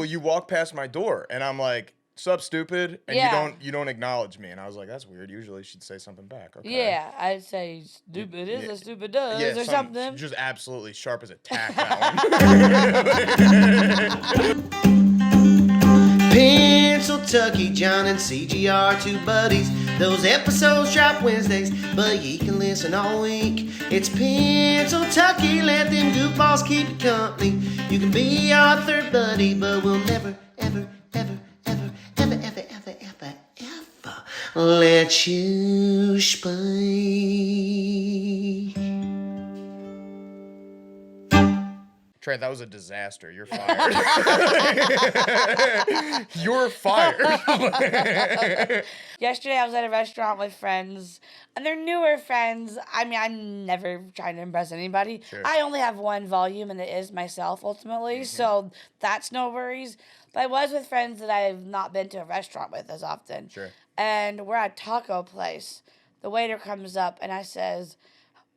well, you walk past my door, and I'm like, sup, stupid? And you don't acknowledge me. And I was like, that's weird. Usually she'd say something back. Okay. Yeah, I'd say stupid is a stupid does or something. Just absolutely sharp as a tack, that one. Pennsyltucky, John and Cigi are two buddies. Those episodes drop Wednesdays, but you can listen all week. It's Pennsyltucky, let them goofballs keep you company. You can be our third buddy, but we'll never, ever, ever, ever, ever, ever, ever, ever, ever let you speak. Trent, that was a disaster. You're fired. You're fired. Yesterday, I was at a restaurant with friends, and they're newer friends. I mean, I'm never trying to impress anybody. Sure. I only have one volume, and it is myself, ultimately, so that's no worries. But I was with friends that I've not been to a restaurant with as often. Sure. And we're at a taco place. The waiter comes up, and I says,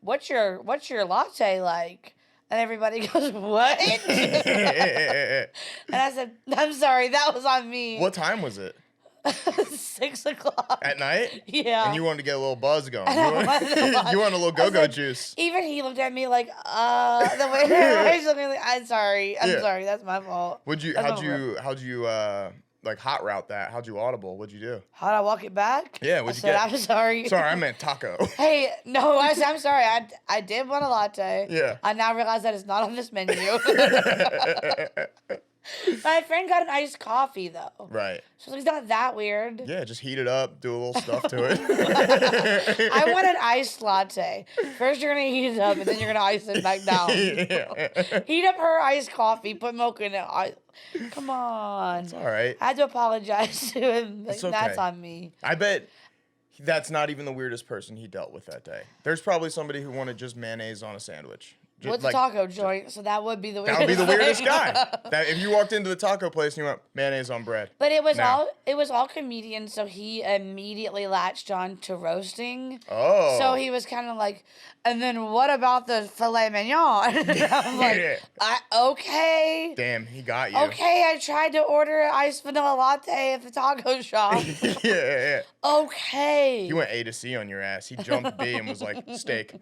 what's your latte like? And everybody goes, what? And I said, I'm sorry, that was on me. What time was it? 6 o'clock. At night? Yeah. And you wanted to get a little buzz going. And You want a little go-go juice. Even he looked at me like, the waiter. I was looking like, I'm sorry, that's my fault. How'd you like hot route that? How'd you audible? What'd you do? How'd I walk it back? Yeah, I said, I'm sorry. Sorry, I meant taco. Hey, no, I said, I'm sorry. I did want a latte. Yeah. I now realize that it's not on this menu. My friend got an iced coffee, though. Right. So it's not that weird. Yeah, just heat it up, do a little stuff to it. I want an iced latte. First, you're going to heat it up, and then you're going to ice it back down. Yeah. Heat up her iced coffee, put milk in it. Come on. It's all right. I had to apologize to him. Like, It's okay. That's on me. I bet that's not even the weirdest person he dealt with that day. There's probably somebody who wanted just mayonnaise on a sandwich. What's a taco joint? So that would be the weirdest. That would be the weirdest guy. That if you walked into the taco place and you went mayonnaise on bread. But it was all comedians, so he immediately latched on to roasting. Oh. So he was kind of like, and then what about the filet mignon? I'm like, okay. Damn, he got you. Okay, I tried to order an iced vanilla latte at the taco shop. Yeah. Okay. He went A to C on your ass. He jumped B and was like, steak.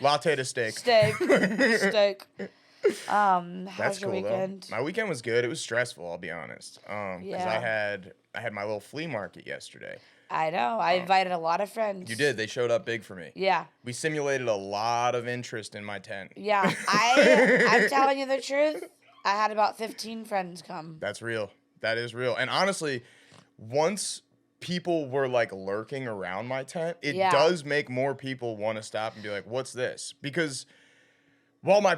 Latte to steak. Steak. That's How's your cool, weekend? Though. My weekend was good. It was stressful, I'll be honest. Because Yeah. I had my little flea market yesterday. I know. I invited a lot of friends. You did. They showed up big for me. Yeah. We simulated a lot of interest in my tent. Yeah. I'm telling you the truth. I had about 15 friends come. That's real. That is real. And honestly, once people were like lurking around my tent, it does make more people want to stop and be like, what's this? Because while my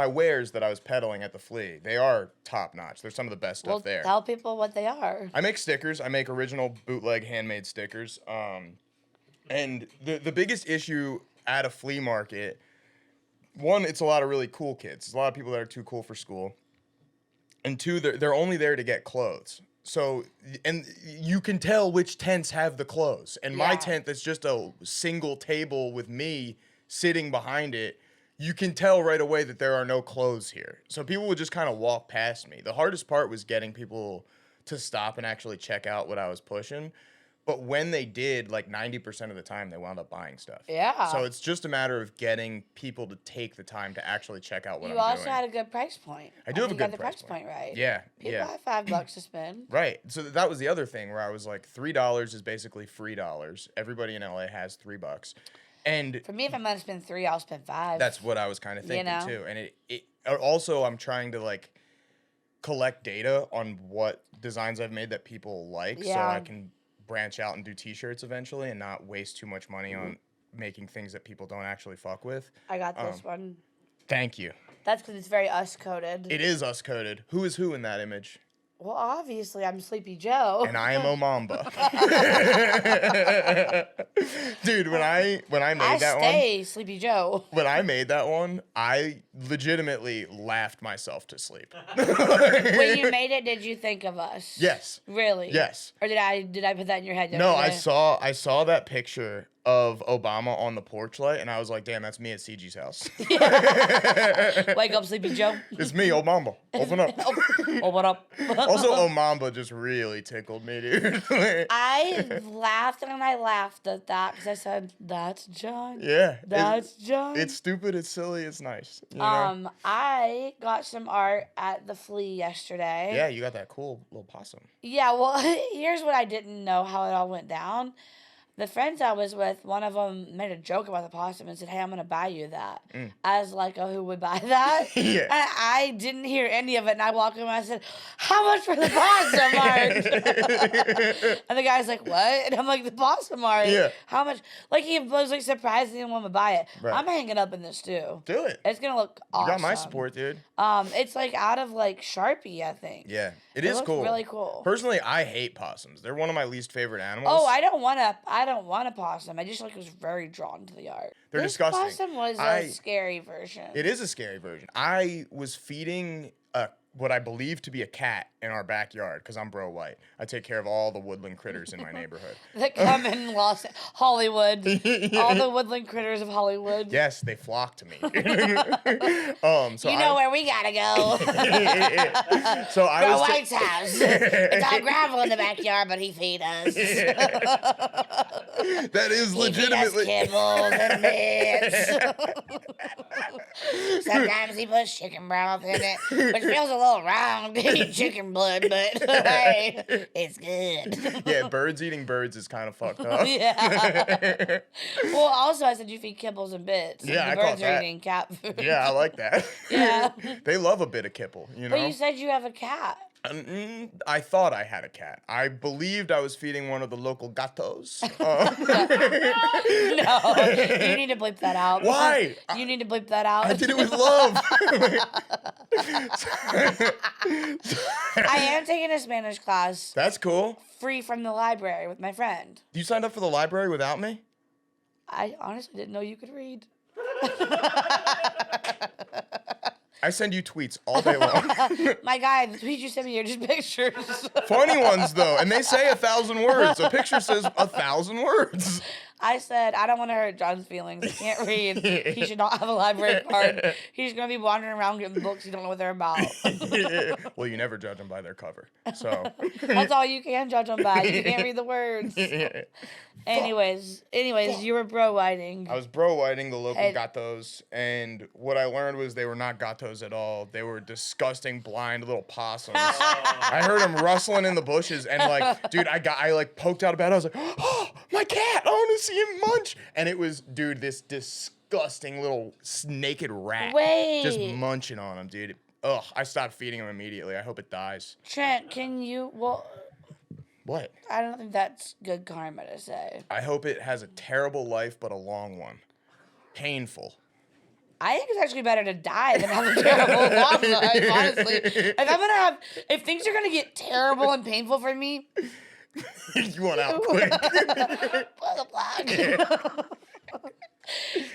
wares that I was peddling at the flea, they are top notch. They're some of the best stuff there. Tell people what they are. I make stickers. I make original bootleg handmade stickers. And the biggest issue at a flea market, one, it's a lot of really cool kids. There's a lot of people that are too cool for school. And two, they're only there to get clothes. So, and you can tell which tents have the clothes. And my tent that's just a single table with me sitting behind it, you can tell right away that there are no clothes here. So people would just kind of walk past me. The hardest part was getting people to stop and actually check out what I was pushing. But when they did, like 90% of the time, they wound up buying stuff. Yeah. So it's just a matter of getting people to take the time to actually check out what I'm doing. You also had a good price point. I do have a good price point right. Yeah. People have $5 to spend. Right. So that was the other thing where I was like, $3 is basically free dollars. Everybody in LA has $3. And for me, if I'm going to spend $3, I'll spend $5. That's what I was kind of thinking too. And it also, I'm trying to like collect data on what designs I've made that people like so I can branch out and do t-shirts eventually and not waste too much money on making things that people don't actually fuck with. I got this one. Thank you. That's because it's very us coded. It is us coded. Who is who in that image? Well, obviously, I'm Sleepy Joe. And I am Omamba. Dude, when I made that one. I stay Sleepy Joe. When I made that one, I legitimately laughed myself to sleep. When you made it, did you think of us? Yes. Really? Yes. Or did I put that in your head? No, I saw that picture of Obama on the porch light, and I was like, damn, that's me at Cigi's house. Wake up, Sleepy Joe. It's me, Omamba. Open up. Open up. Also, Omamba just really tickled me, dude. I laughed and I laughed at that because I said, "That's John." Yeah. That's John. It's stupid. It's silly. It's nice. You know? I got some art at the Flea yesterday. Yeah, you got that cool little possum. Yeah, well, here's what I didn't know how it all went down. The friends I was with, one of them made a joke about the possum and said, "Hey, I'm going to buy you that." As like, who would buy that? Yeah. And I didn't hear any of it, and I walked in and I said, "How much for the possum art?" And the guy's like, "What?" And I'm like, "The possum art." Yeah. How much? Like, he was like surprised he didn't want to buy it. Right. I'm hanging up in this too. Do it. It's going to look awesome. You got my support, dude. It's like out of like Sharpie, I think. Yeah. It is looks cool. really cool. Personally, I hate possums. They're one of my least favorite animals. Oh, I don't want a possum. I just like was very drawn to the art. They're this disgusting. Possum was a scary version. It is a scary version. I was feeding what I believe to be a cat in our backyard because I'm bro white. I take care of all the woodland critters in my neighborhood. That come in Hollywood. All the woodland critters of Hollywood. Yes, they flock to me. So you know where we gotta go. So I Bro was White's house. It's all gravel in the backyard, but he feed us. That is He feed us legitimately kibbles and bits. Sometimes he puts chicken broth in it, which feels a little wrong to eat chicken blood, but hey, it's good. Yeah, birds eating birds is kind of fucked up. Yeah. Well, also I said you feed kibbles and bits. Yeah, and I the caught birds are that. eating cat food. Yeah, I like that. Yeah. They love a bit of kibble, you know? But you said you have a cat. I thought I had a cat. I believed I was feeding one of the local Gatos. No, you need to bleep that out. Why? You need to bleep that out. I did it with love. I am taking a Spanish class That's cool. free from the library with my friend. You signed up for the library without me? I honestly didn't know you could read. I send you tweets all day long. My guy, the tweets you sent me are just pictures. Funny ones, though, and they say 1,000 words. A picture says 1,000 words. I said, I don't want to hurt John's feelings. He can't read. He should not have a library card. He's going to be wandering around getting books you don't know what they're about. Well, you never judge them by their cover, so. That's all you can judge them by. You can't read the words. Anyways, you were bro whiting. I was bro whiting the local Gatos, and what I learned was they were not Gatos at all. They were disgusting, blind little possums. I heard them rustling in the bushes, and like, dude, I like poked out of bed. I was like, oh, my cat! I want to see him munch. And it was, dude, this disgusting little naked rat just munching on him, dude. Ugh, I stopped feeding him immediately. I hope it dies. Trent, can you? Well, what? I don't think that's good karma to say. I hope it has a terrible life, but a long one. Painful. I think it's actually better to die than have a terrible long life, honestly. If things are gonna get terrible and painful for me, You want out quick.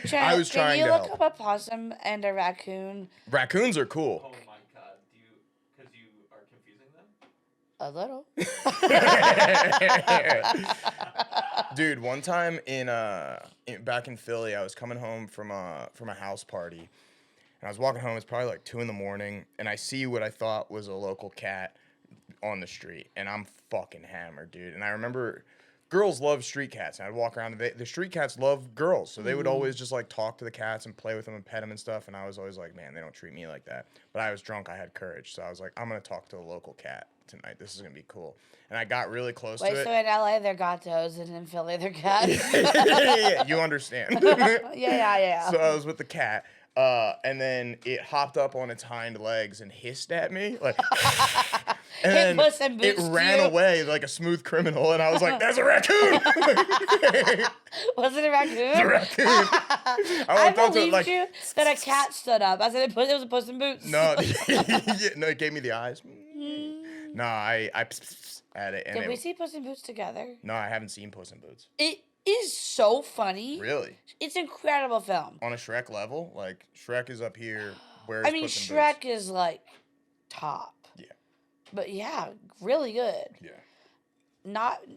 Trent, I was trying to Can you look help. up a possum and a raccoon? Raccoons are cool. Oh my god, because you are confusing them? A little. Dude, one time back in Philly, I was coming home from a house party, and I was walking home. It's probably like 2 a.m, and I see what I thought was a local cat on the street, and I'm fucking hammered, dude. And I remember girls love street cats, and I'd walk around, and the street cats love girls, so they would always just like talk to the cats and play with them and pet them and stuff. And I was always like, man, they don't treat me like that. But I was drunk, I had courage, so I was like, I'm gonna talk to the local cat tonight. This is gonna be cool. And I got really close to it. So in LA they're gatos, and in Philly they're cats. Yeah, you understand. Yeah. So I was with the cat, and then it hopped up on its hind legs and hissed at me, like, and Puss in it Boots ran you. away like a smooth criminal, and I was like, "There's a raccoon!" Was it a raccoon? A raccoon. I believed you that a cat stood up. I said it was a Puss in Boots. No, yeah, no, it gave me the eyes. No, I at it. And Did we see Puss in Boots together? No, I haven't seen Puss in Boots. It is so funny. Really? It's an incredible film. On a Shrek level, like Shrek is up here. Where's I mean, Puss in Shrek Boots? is like top. Yeah. But yeah, really good. Yeah.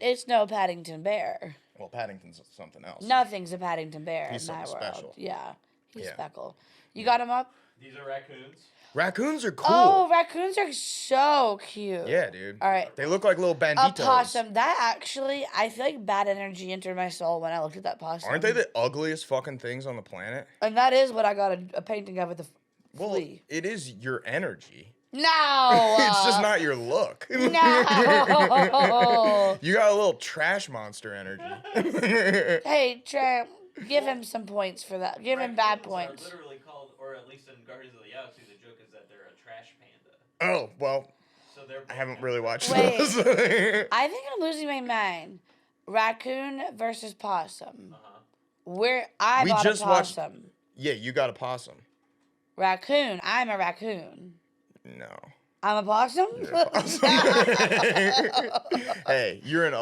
It's no Paddington Bear. Well, Paddington's something else. Nothing's a Paddington bear He's in my something world. special. Yeah, he's Yeah. speckle. You got him up? These are raccoons. Raccoons are cool. Oh, raccoons are so cute. Yeah, dude. All right. They look like little A banditos. possum. That actually, I feel like bad energy entered my soul when I looked at that possum. Aren't they the ugliest fucking things on the planet? And that is what I got a painting of with the Well, flea. it is your energy. No. It's just not your look. No. You got a little trash monster energy. Hey, Trent, give him some points for that. Give him bad Raccoons points. Are literally called, or at least in Guardians of the Galaxy, the joke is that they're a trash panda. Oh, well, So they're. I haven't really watched Wait. those. I think I'm losing my mind. Raccoon versus possum. Uh-huh. I We bought just a watched- possum. Yeah, you got a possum. Raccoon. I'm a raccoon. No. I'm a possum? You're a possum. Hey, you're an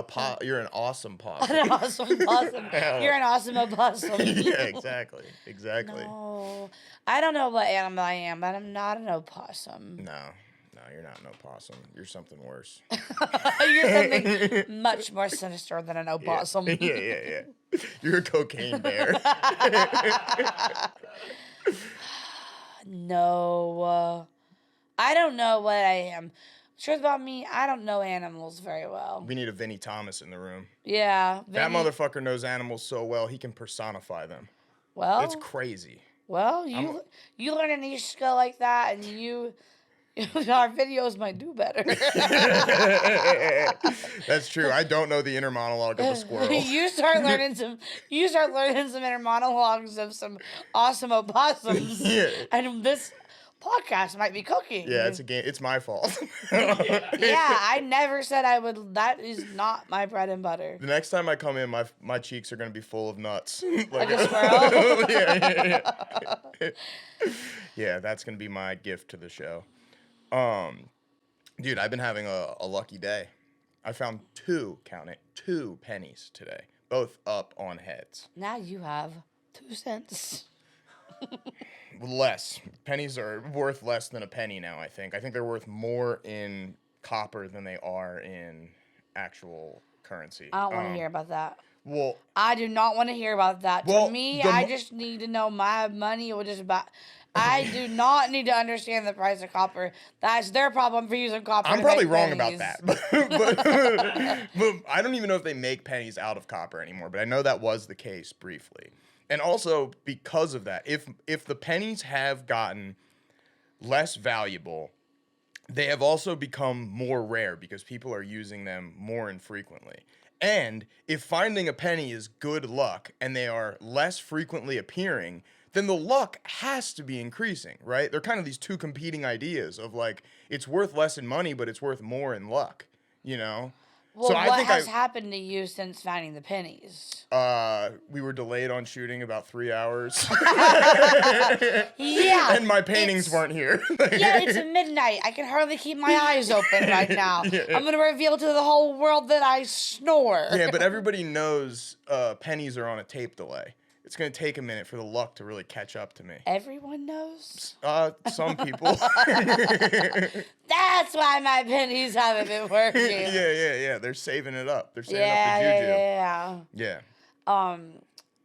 awesome possum. An awesome possum. You're an awesome opossum. Yeah, exactly. No. I don't know what animal I am, but I'm not an opossum. No, you're not an opossum. You're something worse. You're something much more sinister than an opossum. Yeah. You're a cocaine bear. No. I don't know what I am. Truth about me, I don't know animals very well. We need a Vinnie Thomas in the room. Yeah. That Vinny- motherfucker knows animals so well, he can personify them. Well, It's crazy. well, you learn a niche skill like that, and our videos might do better. That's true. I don't know the inner monologue of a squirrel. you start learning some inner monologues of some awesome opossums, Yeah. and this podcast might be cooking. Yeah, it's a game. It's my fault. Yeah, I never said I would. That is not my bread and butter. The next time I come in, my cheeks are gonna be full of nuts. Like a squirrel. Yeah. Yeah, that's gonna be my gift to the show. Dude, I've been having a lucky day. I found two pennies today, both up on heads. Now you have 2 cents. Less. Pennies are worth less than a penny now, I think. I think they're worth more in copper than they are in actual currency. I don't want to hear about that. Well, I do not want to hear about that. Well, To me, the I mo- just need to know my money will just buy. I do not need to understand the price of copper. That's their problem for using copper. I'm to probably make wrong pennies. about that. but I don't even know if they make pennies out of copper anymore, but I know that was the case briefly. And also, because of that, if the pennies have gotten less valuable, they have also become more rare because people are using them more infrequently. And if finding a penny is good luck and they are less frequently appearing, then the luck has to be increasing, right? They're kind of these two competing ideas of like, it's worth less in money, but it's worth more in luck, you know? Well, So what has happened to you since finding the pennies? We were delayed on shooting about 3 hours. Yeah. And my paintings weren't here. Yeah, it's midnight. I can hardly keep my eyes open right now. I'm going to reveal to the whole world that I snore. Yeah, but everybody knows pennies are on a tape delay. It's going to take a minute for the luck to really catch up to me. Everyone knows. Some people. That's why my pennies haven't been working. Yeah. They're saving it up. They're saving up the juju. Yeah. Yeah.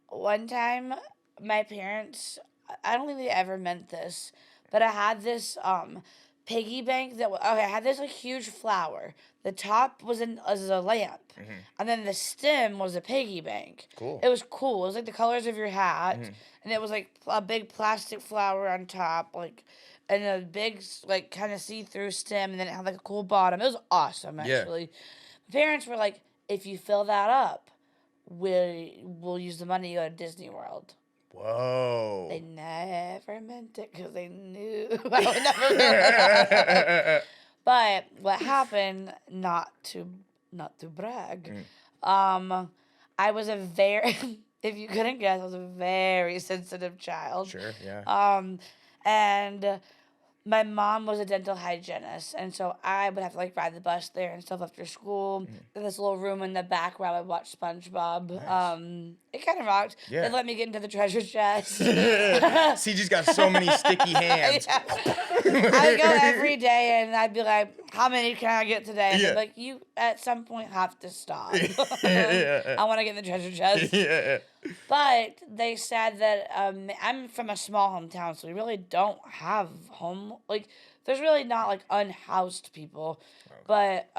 One time, my parents, I don't think they ever meant this, but I had this piggy bank I had this like huge flower. The top was a lamp, and then the stem was a piggy bank. Cool. It was cool. It was like the colors of your hat, and it was like a big plastic flower on top, like, and a big like kind of see-through stem, and then it had like a cool bottom. It was awesome, actually. My parents were like, "If you fill that up, we'll use the money to go to Disney World." Whoa. They never meant it because they knew I would never. But what happened? Not to brag. I was a very, if you couldn't guess, I was a very sensitive child. Sure. Yeah. And my mom was a dental hygienist, and so I would have to like ride the bus there and stuff after school. In this little room in the back where I would watch SpongeBob. Nice. It kind of rocked. Yeah. They let me get into the treasure chest. Cigi's got so many sticky hands. I'd go every day and I'd be like, "How many can I get today?" And they'd be like, at some point have to stop. Yeah. I want to get in the treasure chest. Yeah. But they said that I'm from a small hometown, so we really don't have there's really not like unhoused people. Okay. But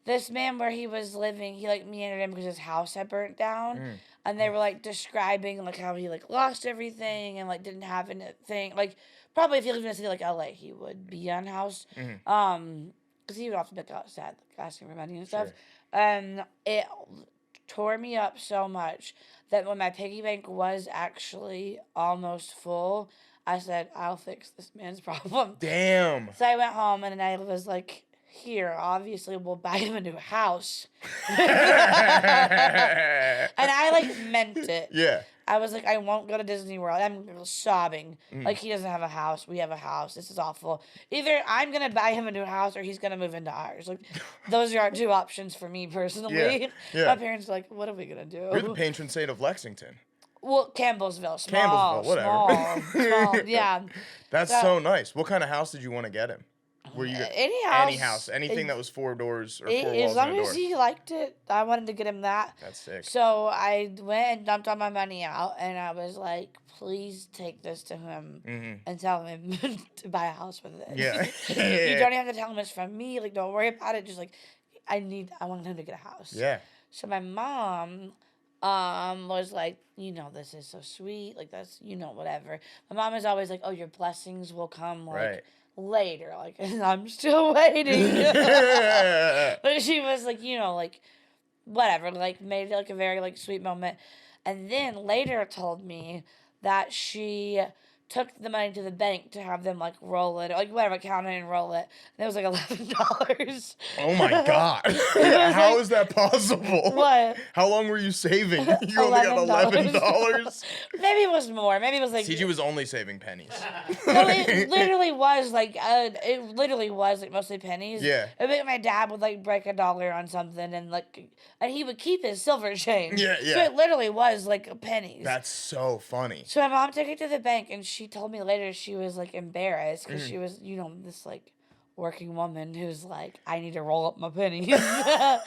this man where he was living, he like meandered in because his house had burnt down. And they were like describing like how he like lost everything and like didn't have anything. Like probably if he lived in a city like LA, he would be unhoused. Because he would often be like sad, like, asking for money and stuff. Sure. And it tore me up so much that when my piggy bank was actually almost full, I said, I'll fix this man's problem. Damn. So I went home and I was like, here, obviously we'll buy him a new house. And I like meant it. Yeah. I was like, I won't go to Disney World. I'm sobbing. Like, he doesn't have a house. We have a house. This is awful. Either I'm going to buy him a new house or he's going to move into ours. Like, those are our two options for me personally. Yeah, yeah. My parents are like, what are we going to do? You're the patron saint of Lexington. Well, Campbellsville. Small. Campbellsville, whatever. Small. Yeah. That's so nice. What kind of house did you want to get him? Were you any house? Any house. Anything that was 4 doors or 4 walls as long and a door. as he liked it, I wanted to get him that. That's sick. So I went and dumped all my money out, and I was like, please take this to him and tell him to buy a house with it. Yeah. You don't even have to tell him it's from me. Like, don't worry about it. Just like, I want him to get a house. Yeah. So my mom was like, this is so sweet. Like, that's, whatever. My mom is always like, oh, your blessings will come, like, Right. later. Like, and I'm still waiting. But she was like, like, whatever. Like, made it, like, a very, like, sweet moment. And then later told me that she took the money to the bank to have them, like, roll it. Or, like, whatever, count it and roll it. And it was, like, $11. Oh, my God. How is that possible? What? How long were you saving? You only got $11? Maybe it was more. Maybe it was, like... Cigi was only saving pennies. No, it literally was, like, mostly pennies. Yeah. I think my dad would, like, break $1 on something and, like... And he would keep his silver change. Yeah. So it literally was, like, pennies. That's so funny. So my mom took it to the bank, and she told me later she was, like, embarrassed because she was, this, like, working woman who's like, I need to roll up my pennies.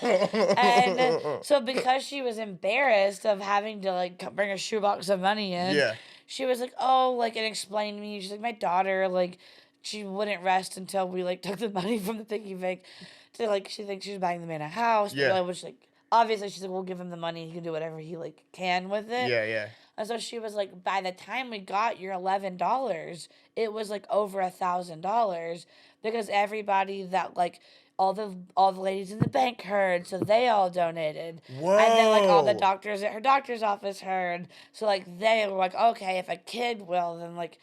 And so because she was embarrassed of having to, like, bring a shoebox of money in, she was like, oh, like, and explained to me, she's like, my daughter, like, she wouldn't rest until we, like, took the money from the piggy bank to, like, she thinks she's buying the man a house. Yeah. But, which, like, obviously she's like, we'll give him the money. He can do whatever he, like, can with it. Yeah. And so she was like, by the time we got your $11, it was like over $1,000 because everybody that like all the ladies in the bank heard, so they all donated. Whoa. And then like all the doctors at her doctor's office heard, so like they were like, okay, if a kid will, then like.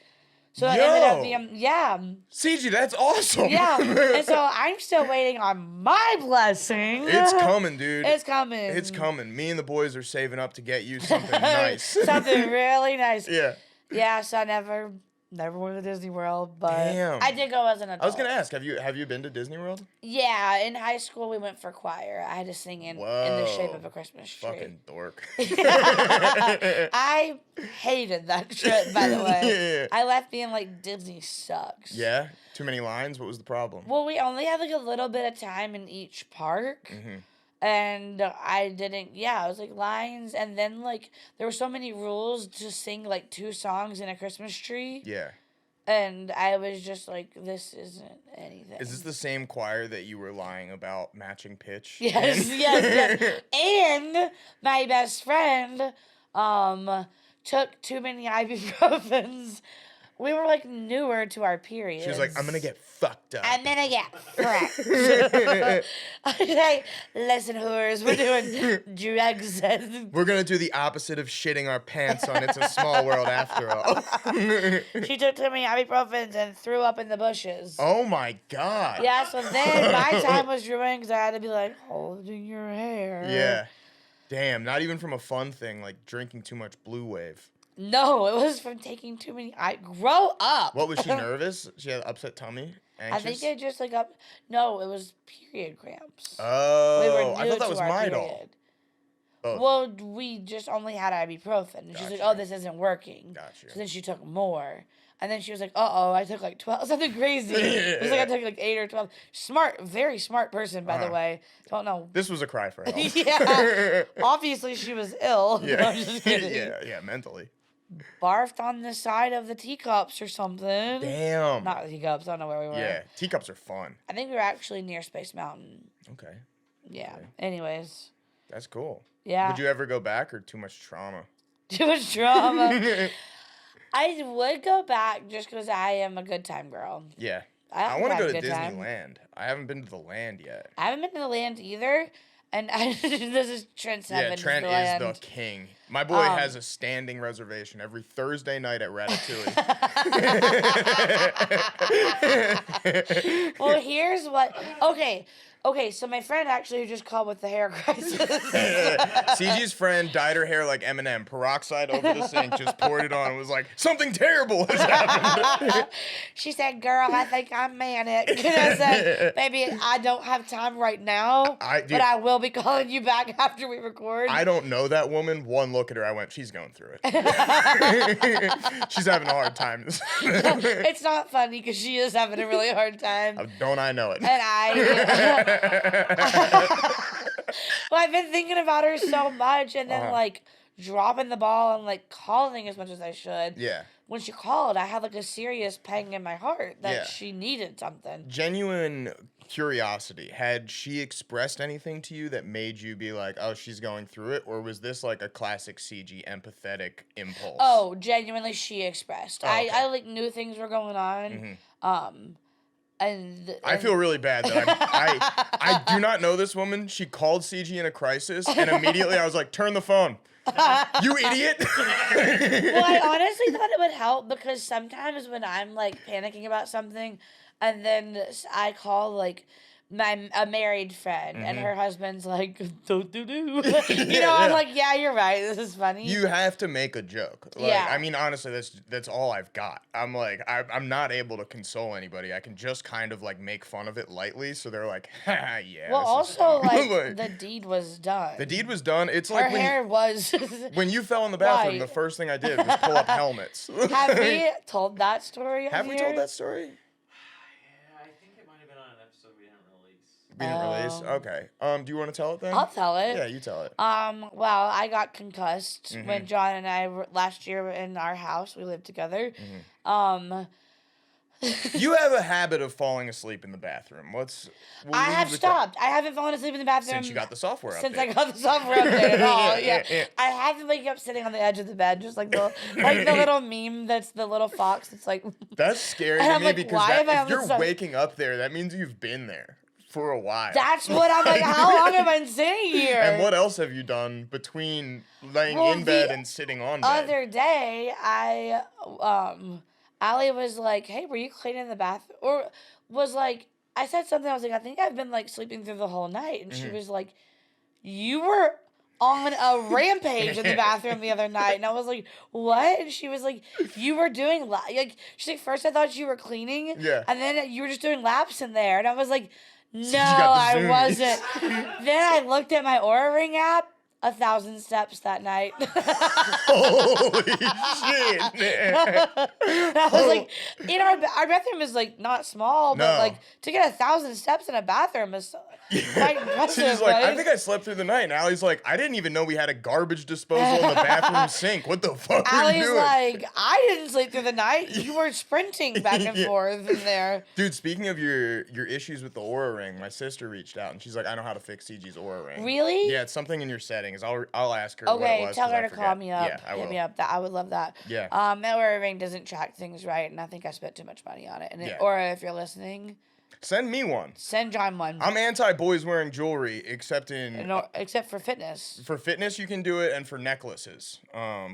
So it ended up being, Cigi, that's awesome. Yeah. And so I'm still waiting on my blessing. It's coming, dude. It's coming. It's coming. Me and the boys are saving up to get you something nice. Something really nice. Yeah. Yeah, so I never went to Disney World, but Damn. I did go as an adult. I was gonna ask, have you been to Disney World? Yeah, in high school we went for choir. I had to sing in the shape of a Christmas tree. Fucking dork. I hated that trip, by the way. Yeah. I left being like, Disney sucks. Yeah? Too many lines? What was the problem? Well, we only had like a little bit of time in each park. And I didn't, I was like lines. And then like, there were so many rules to sing like 2 songs in a Christmas tree. Yeah. And I was just like, this isn't anything. Is this the same choir that you were lying about matching pitch? Yes, yes. And my best friend took too many ibuprofens. We were like newer to our periods. She was like, I'm gonna get fucked up. I'm gonna get fracked. I was like, listen, whores, we're doing drugs. We're gonna do the opposite of shitting our pants on It's a Small World after all. She took too many ibuprofens and threw up in the bushes. Oh my God. Yeah, so then my time was ruined because I had to be like, holding your hair. Yeah. Damn, not even from a fun thing like drinking too much Blue Wave. No, it was from taking too many. Grow up. What was she nervous? She had upset tummy? Anxious? I think it just like up. No, it was period cramps. Oh, I thought that was Midol. Well, we just only had ibuprofen. And she's like, oh, this isn't working. Gotcha. So then she took more. And then she was like, uh-oh, I took like 12, something crazy. It was like I took like 8 or 12. Smart, very smart person, by the way. Don't know. This was a cry for help. Yeah. Obviously, she was ill. Yeah. No, I'm just kidding. yeah, mentally. Barfed on the side of the teacups or something. Damn. Not the teacups. I don't know where we were. Yeah, teacups are fun. I think we were actually near Space Mountain. Okay. Yeah. Okay. Anyways. That's cool. Yeah. Would you ever go back or too much trauma? Too much drama. I would go back just because I am a good time girl. Yeah. I want to have go a to good time. Disneyland. I haven't been to the land yet. I haven't been to the land either. And this is Trent's heaven. Yeah, Trent is the king. My boy has a standing reservation every Thursday night at Ratatouille. Well, here's what. Okay, so my friend actually just called with the hair crisis. Cigi's friend dyed her hair like Eminem, peroxide over the sink, just poured it on and was like, something terrible has happened. She said, girl, I think I'm manic. And I said, baby, I don't have time right now, but I will be calling you back after we record. I don't know that woman. One look at her, I went, she's going through it. She's having a hard time. It's not funny because she is having a really hard time. Don't I know it? And well, I've been thinking about her so much and then like dropping the ball and like calling as much as I should. Yeah. When she called, I had like a serious pang in my heart that she needed something. Genuine curiosity. Had she expressed anything to you that made you be like, oh, she's going through it? Or was this like a classic Cigi empathetic impulse? Oh, genuinely she expressed. Oh, okay. I like knew things were going on. And I feel really bad that I do not know this woman. She called Cigi in a crisis, and immediately I was like, turn the phone. You idiot. Well, I honestly thought it would help because sometimes when I'm like panicking about something and then I call like a married friend and her husband's like, don't do. You know, I'm like, yeah, you're right. This is funny. You have to make a joke. Like, Yeah. I mean, honestly, that's all I've got. I'm like, I'm not able to console anybody. I can just kind of like make fun of it lightly. So they're like, ha, yeah. Well, this is also, fun. like, the deed was done. The deed was done. It's Her like hair was... when you fell in the bathroom, Right. the first thing I did was pull up helmets. Have we told that story on Have we here? told that story? Yeah, I think it might have been on an episode we didn't release. We didn't release? Okay. Do you want to tell it then? I'll tell it. Yeah, you tell it. Well, I got concussed Mm-hmm. when John and I were, last year in our house. We lived together. Mm-hmm. You have a habit of falling asleep in the bathroom. I have stopped. I haven't fallen asleep in the bathroom Since you got the software update. Since I got the software update at all. Yeah. I have to wake up sitting on the edge of the bed, just like the little meme that's the little fox. It's like That's scary And to I'm me like, because why am I on if the you're side? waking up there, that means you've been there for a while. that's what I'm like. How long have I been sitting here? And what else have you done between laying Well, in bed the and sitting on bed? Other day, Allie was like, "Hey, were you cleaning the bathroom?" Or was like, I said something. I was like, "I think I've been like sleeping through the whole night," and she was like, "You were on a rampage in the bathroom the other night," and I was like, "What?" And she was like, "You were doing like." She's like, "First I thought you were cleaning, Yeah. and then you were just doing laps in there," and I was like, "No, you got the I zoomies. wasn't." Then I looked at my Aura Ring app. 1,000 steps that night. Holy shit, man. I was like, in our bathroom is like not small, but No. like to get 1,000 steps in a bathroom is quite impressive. She's like, I right? think I slept through the night. And Allie's like, I didn't even know we had a garbage disposal in the bathroom sink. What the fuck were you Allie's doing? like, I didn't sleep through the night. You were sprinting back and Yeah. forth in there. Dude, speaking of your issues with the Aura Ring, my sister reached out and she's like, I know how to fix Cigi's Aura Ring. Really? Yeah, it's something in your settings. I'll ask her what it Okay, was. tell 'cause her I to call forget. me up. Yeah, I Hit will. me up. I would love that. Yeah. My Aura Ring doesn't track things right, and I think I spent too much money on it. And Yeah. Aura, if you're listening, Send me one. send John one. I'm anti boys wearing jewelry, except Except for fitness. for fitness you can do it, and for necklaces.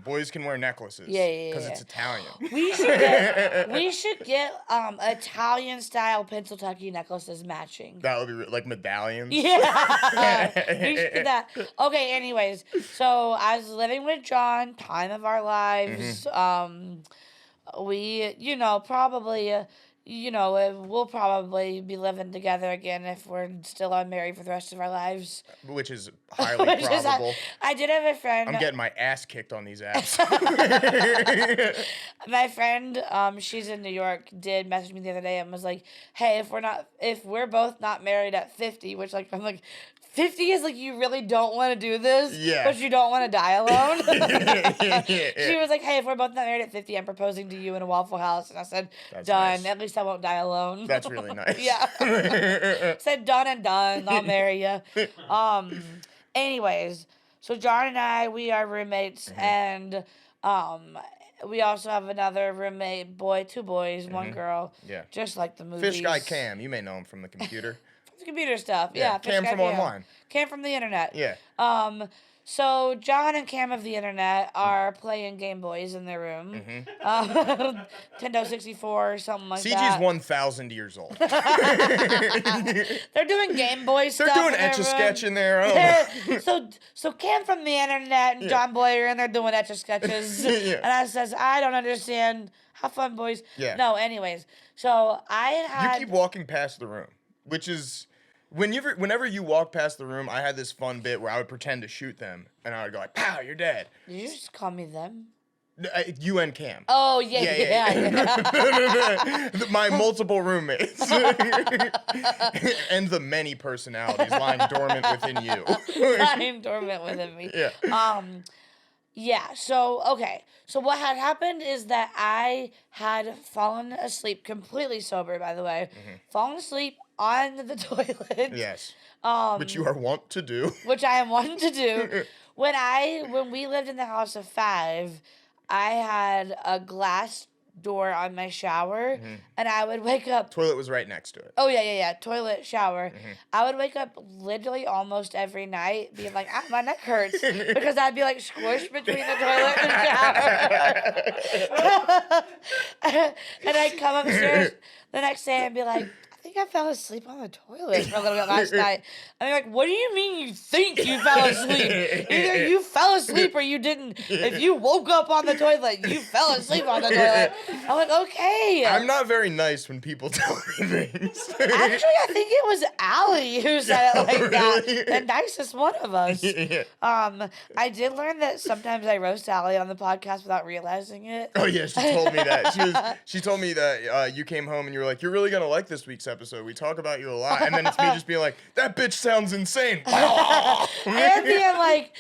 Boys can wear necklaces. Yeah. Because it's Italian. We should get Italian style Pennsyltucky necklaces matching. That would be like medallions. Yeah, we should do that. Okay, anyways, so I was living with John, time of our lives. We, probably, we'll probably be living together again if we're still unmarried for the rest of our lives. Which is highly probable. I did have a friend. I'm getting my ass kicked on these apps. My friend, she's in New York, did message me the other day and was like, "Hey, if we're both not married at 50," which I'm like, 50 is like you really don't want to do this, but you don't want to die alone. She was like, "Hey, if we're both not married at 50, I'm proposing to you in a Waffle House," and I said, That's "Done. nice. At least I won't die alone." That's really nice. Said done and done. I'll marry you. Anyways, so John and I, we are roommates, and we also have another roommate, two boys, one girl. Yeah. Just like the movies. Fish guy Cam, you may know him from the computer. Computer stuff. Yeah. Cam from online. Cam from the internet. Yeah. So John and Cam of the internet are playing Game Boys in their room. Nintendo 64 or something like that. Cigi's 1,000 years old. They're doing Game Boy stuff. They're doing Etch-a-Sketch in there. I don't know. So Cam from the internet and John Boy are in there doing Etch-a-Sketches. And I says, I don't understand. Have fun, boys. Yeah. No, anyways. So I had... You keep walking past the room, which is... Whenever you walk past the room, I had this fun bit where I would pretend to shoot them, and I would go like, "Pow, you're dead." Did you just call me them? You and Cam. Oh, yeah. My multiple roommates. And the many personalities lying dormant within you. Lying dormant within me. Yeah. So what had happened is that I had fallen asleep, completely sober, by the way, fallen asleep on the toilet. Yes. Which you are wont to do. Which I am wanting to do. When we lived in the house of 5, I had a glass door on my shower, and I would wake up. Toilet was right next to it. Oh, yeah. Toilet, shower. I would wake up literally almost every night being like, my neck hurts, because I'd be like squished between the toilet and the shower. And I'd come upstairs the next day and be like, I think I fell asleep on the toilet for a little bit last night. And they're like, what do you mean you think you fell asleep? Either you fell asleep or you didn't. If you woke up on the toilet, you fell asleep on the toilet. I'm like, okay. I'm not very nice when people tell me things. Actually, I think it was Allie who said it like that. The nicest one of us. I did learn that sometimes I roast Allie on the podcast without realizing it. Oh, yeah, she told me that. She told me that you came home and you were like, you're really going to like this week's episode. We talk about you a lot. And then it's me just being like, that bitch sounds insane. and being like,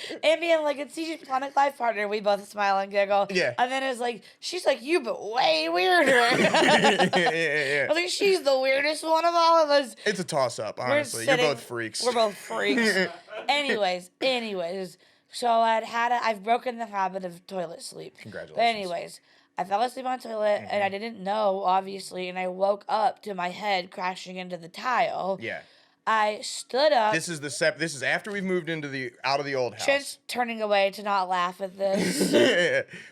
it's Cigi's platonic life partner. We both smile and giggle. Yeah. And then it's like, she's like you, but way weirder. Yeah. I was like, she's the weirdest one of all of us. It's a toss-up, honestly. You're both freaks. We're both freaks. Anyways. So I've broken the habit of toilet sleep. Congratulations. But anyways, I fell asleep on the toilet, and I didn't know, obviously, and I woke up to my head crashing into the tile. Yeah. I stood up. This is after we've moved out of the old house. Trent's turning away to not laugh at this.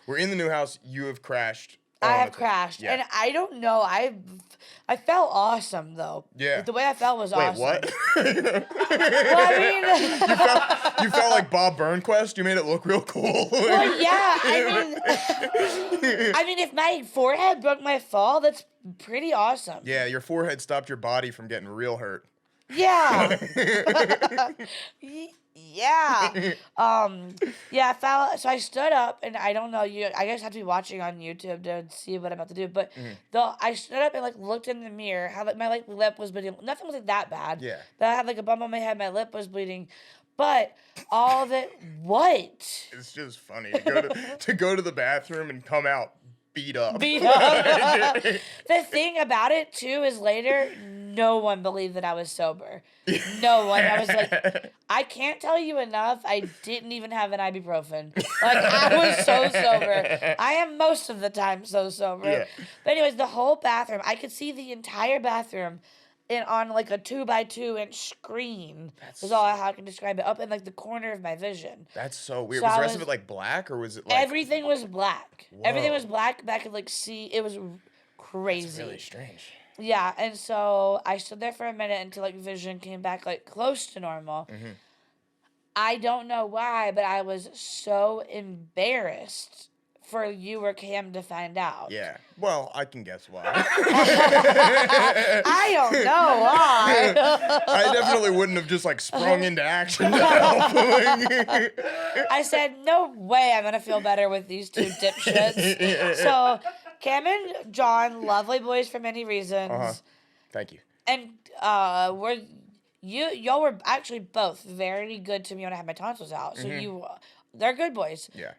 We're in the new house. You have crashed. I have crashed, and I don't know. I felt awesome though. Yeah. The way I felt was awesome. Wait, what? Well, I mean, you felt like Bob Burnquist. You made it look real cool. Well, yeah. I mean, if my forehead broke my fall, that's pretty awesome. Yeah, your forehead stopped your body from getting real hurt. Yeah. Yeah. I fell. So I stood up, and I don't know. I guess have to be watching on YouTube to see what I'm about to do. But I stood up and looked in the mirror. How my lip was bleeding. Nothing was that bad. Yeah. But I had a bump on my head. My lip was bleeding. But all of it, what? It's just funny to go to the bathroom and come out beat up. The thing about it too is later, no one believed that I was sober. No one. I was like, I can't tell you enough. I didn't even have an ibuprofen. I was so sober. I am most of the time so sober. Yeah. But anyways, the whole bathroom, I could see the entire bathroom on a 2x2 inch screen. That's all how I can describe it. Up in the corner of my vision. That's so weird. So Was the rest of it black, or was it everything was black. Whoa. Everything was black. I could see. It was crazy. That's really strange. Yeah, and so I stood there for a minute until vision came back close to normal. Mm-hmm. I don't know why, but I was so embarrassed for you or Cam to find out. Yeah. Well, I can guess why. I don't know why. I definitely wouldn't have just like sprung into action to help. I said, no way I'm going to feel better with these two dipshits. So Cam and John, lovely boys for many reasons. Thank you. And y'all were actually both very good to me when I had my tonsils out. So they're good boys. Yeah.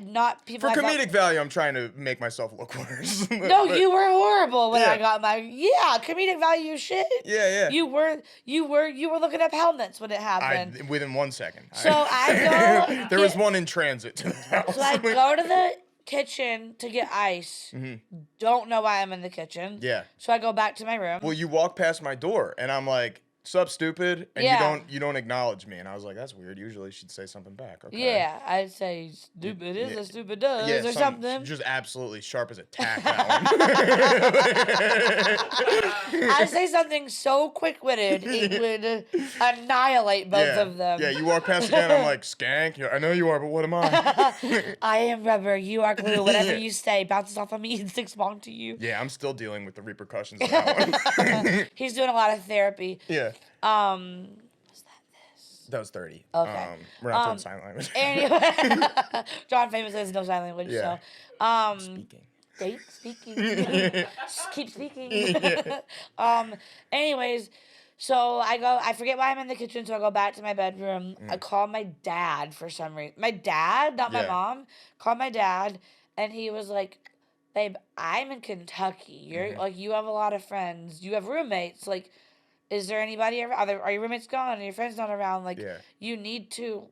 Not people. For comedic value, I'm trying to make myself look worse. No, you were horrible when I got my comedic value shit. Yeah. You were looking up helmets when it happened. Within 1 second. So I go. There was one in transit to the house. So I go to the kitchen to get ice. Don't know why I'm in the kitchen. Yeah. So I go back to my room. Well, you walk past my door, and I'm like, "Sup, stupid?" And you don't acknowledge me, and I was like, "That's weird. Usually, she'd say something back." Okay. Yeah, I'd say stupid is as stupid does or something. Just absolutely sharp as a tack. That one. I say something so quick-witted it would annihilate both of them. Yeah, you walk past again, I'm like, "Skank." I know you are, but what am I? I am rubber. You are glue. Whatever you say bounces off of me and sticks onto you. Yeah, I'm still dealing with the repercussions of that one. He's doing a lot of therapy. Yeah. Was that this? That was 30. Okay. We're not doing sign language. Anyway, John famously has no sign language. Yeah. So, Speaking. Speaking. Keep speaking. Anyways, so I forget why I'm in the kitchen, so I go back to my bedroom. I call my dad for some reason. My dad, not my mom, called my dad, and he was like, "Babe, I'm in Kentucky. You're like, you have a lot of friends. You have roommates. Like, is there anybody around? Are your roommates gone and your friends not around? Like, you need to,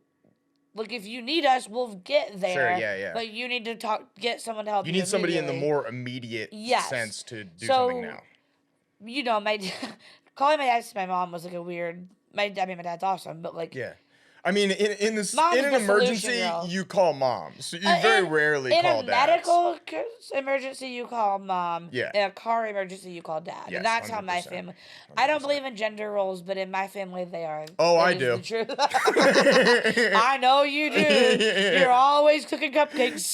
like, if you need us, we'll get there. Sure, yeah. But you need to get someone to help you. You need somebody in the more immediate sense to do something now. You know, calling my dad to my mom was like a weird. My dad's awesome, but like. Yeah. I mean, in an emergency, you call mom. So you very rarely call dad. In a medical emergency, you call mom. Yeah. In a car emergency, you call dad. Yes, and that's how my 100%. family. I don't believe in gender roles, but in my family, they are. Oh, I do. do. The truth. I know you do. You're always cooking cupcakes.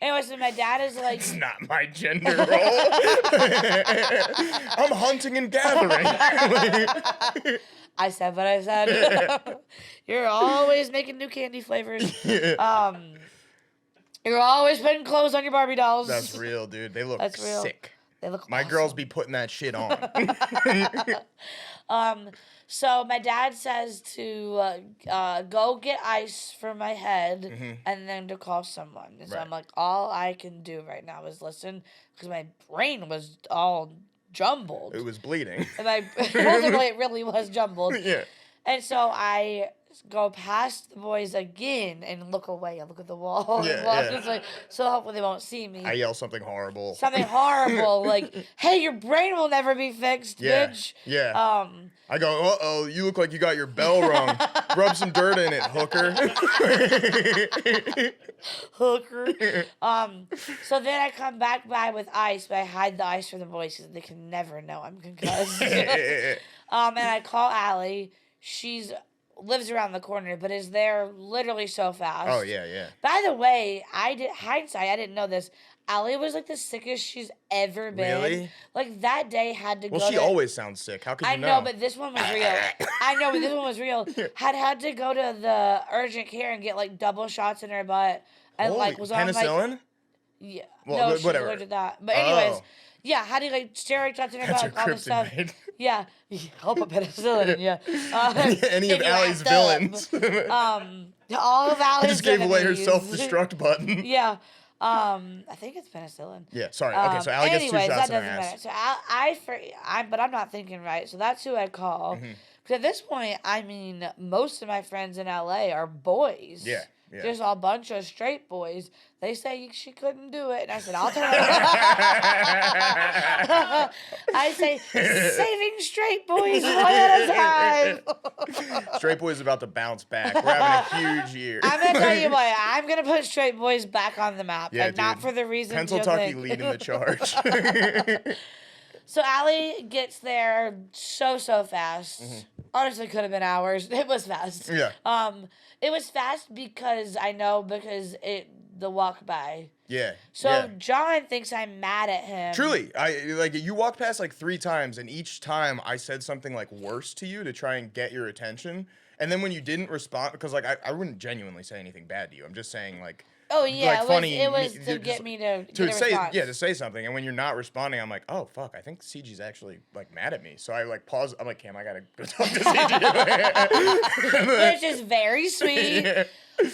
Anyway, so my dad is like... It's not my gender role. I'm hunting and gathering. I said what I said. You're always making new candy flavors. You're always putting clothes on your Barbie dolls. That's real, dude. They look sick. They look My awesome. girls be putting that shit on. So my dad says to go get ice for my head and then to call someone. And so I'm like, all I can do right now is listen because my brain was all jumbled. It was bleeding. And it really was jumbled. Yeah. And so I go past the boys again and look away. I look at the wall. So hopefully they won't see me. I yell something horrible. Like, hey, your brain will never be fixed, bitch. Yeah. I go, uh-oh, you look like you got your bell rung. Rub some dirt in it, hooker. So then I come back by with ice, but I hide the ice from the boys because they can never know I'm concussed. And I call Allie. She's lives around the corner, but is there literally so fast. Oh, yeah. By the way, I didn't know this. Allie was like the sickest she's ever been. Really? Like that day had to go. Well, she always sounds sick. How could you know? I know, but this one was real. Had to go to the urgent care and get like double shots in her butt. And Holy, was penicillin? on like. Yeah. Well, no, she was allergic to that. But anyways, had to like steroid shots in her butt, all this stuff. Yeah. I'll put penicillin in you. Any of Allie's villains. All of Allie's I just gave away her enemies. self-destruct button. Yeah. I think it's penicillin. Yeah, sorry. Okay, so Allie gets 2 shots in her ass. That doesn't matter. So but I'm not thinking right. So that's who I call. Because at this point, I mean, most of my friends in LA are boys. Yeah. Just a bunch of straight boys. They say she couldn't do it. And I said, I'll turn around. I say, saving straight boys one at a time. Straight boys about to bounce back. We're having a huge year. I'm going to tell you what. I'm going to put straight boys back on the map. Yeah, and not for the reason Pennsyltucky leading the charge. So Allie gets there so fast. Honestly, could have been hours. It was fast. Yeah. It was fast because the walk by. Yeah. So yeah. John thinks I'm mad at him. Truly, you walked past like 3 times, and each time I said something like worse to you to try and get your attention. And then when you didn't respond, because like I wouldn't genuinely say anything bad to you. I'm just saying like. Oh yeah, like, funny, it was to get me to get a say response. to say something, and when you're not responding, I'm like, oh fuck, I think Cigi's actually like mad at me. So I like pause. I'm like, Cam, I gotta go talk to Cigi. Which is very sweet. Yeah.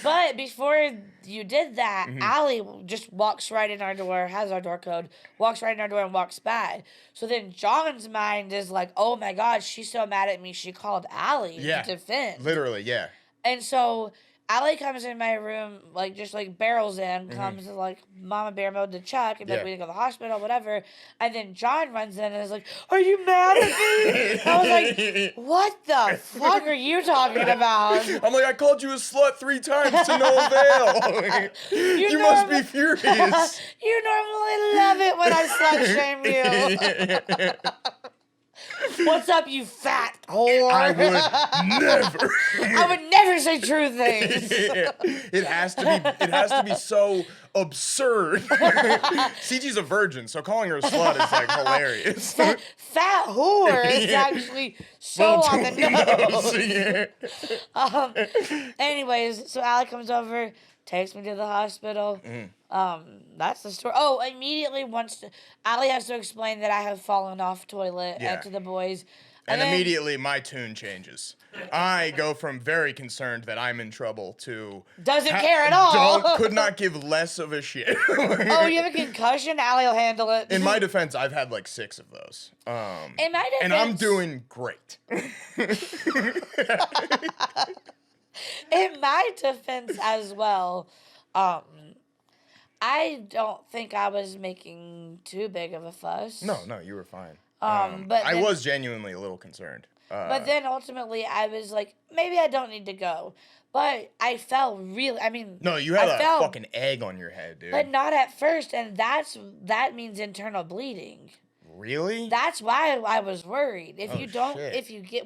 But before you did that, Allie just walks right in our door, has our door code, walks right in our door and walks by. So then John's mind is like, oh my God, she's so mad at me, she called Allie to defend. Literally, yeah. And so Allie comes in my room, like, just, like, barrels in, comes, like, Mama Bear mode to Chuck, and, like, we need to go to the hospital, whatever. And then John runs in and is like, are you mad at me? I was like, what the fuck are you talking about? I'm like, I called you a slut 3 times to no avail. You must be furious. You normally love it when I slut shame you. What's up, you fat whore? I would never say true things. It has to be so absurd. Cigi's a virgin, so calling her a slut is like hilarious. Fat whore is actually so on the nose. Anyways, so Allie comes over, takes me to the hospital. That's the story. Oh, immediately Allie has to explain that I have fallen off toilet to the boys. And immediately my tune changes. I go from very concerned that I'm in trouble to doesn't care at all. Could not give less of a shit. Oh, you have a concussion? Allie will handle it. In my defense, I've had like 6 of those. In my defense, and I'm doing great. In my defense as well, I don't think I was making too big of a fuss. No, you were fine. But I was genuinely a little concerned. But then ultimately I was like, maybe I don't need to go. But I felt really, no, you had a fucking egg on your head, dude. But not at first, and that means internal bleeding. Really? That's why I was worried. If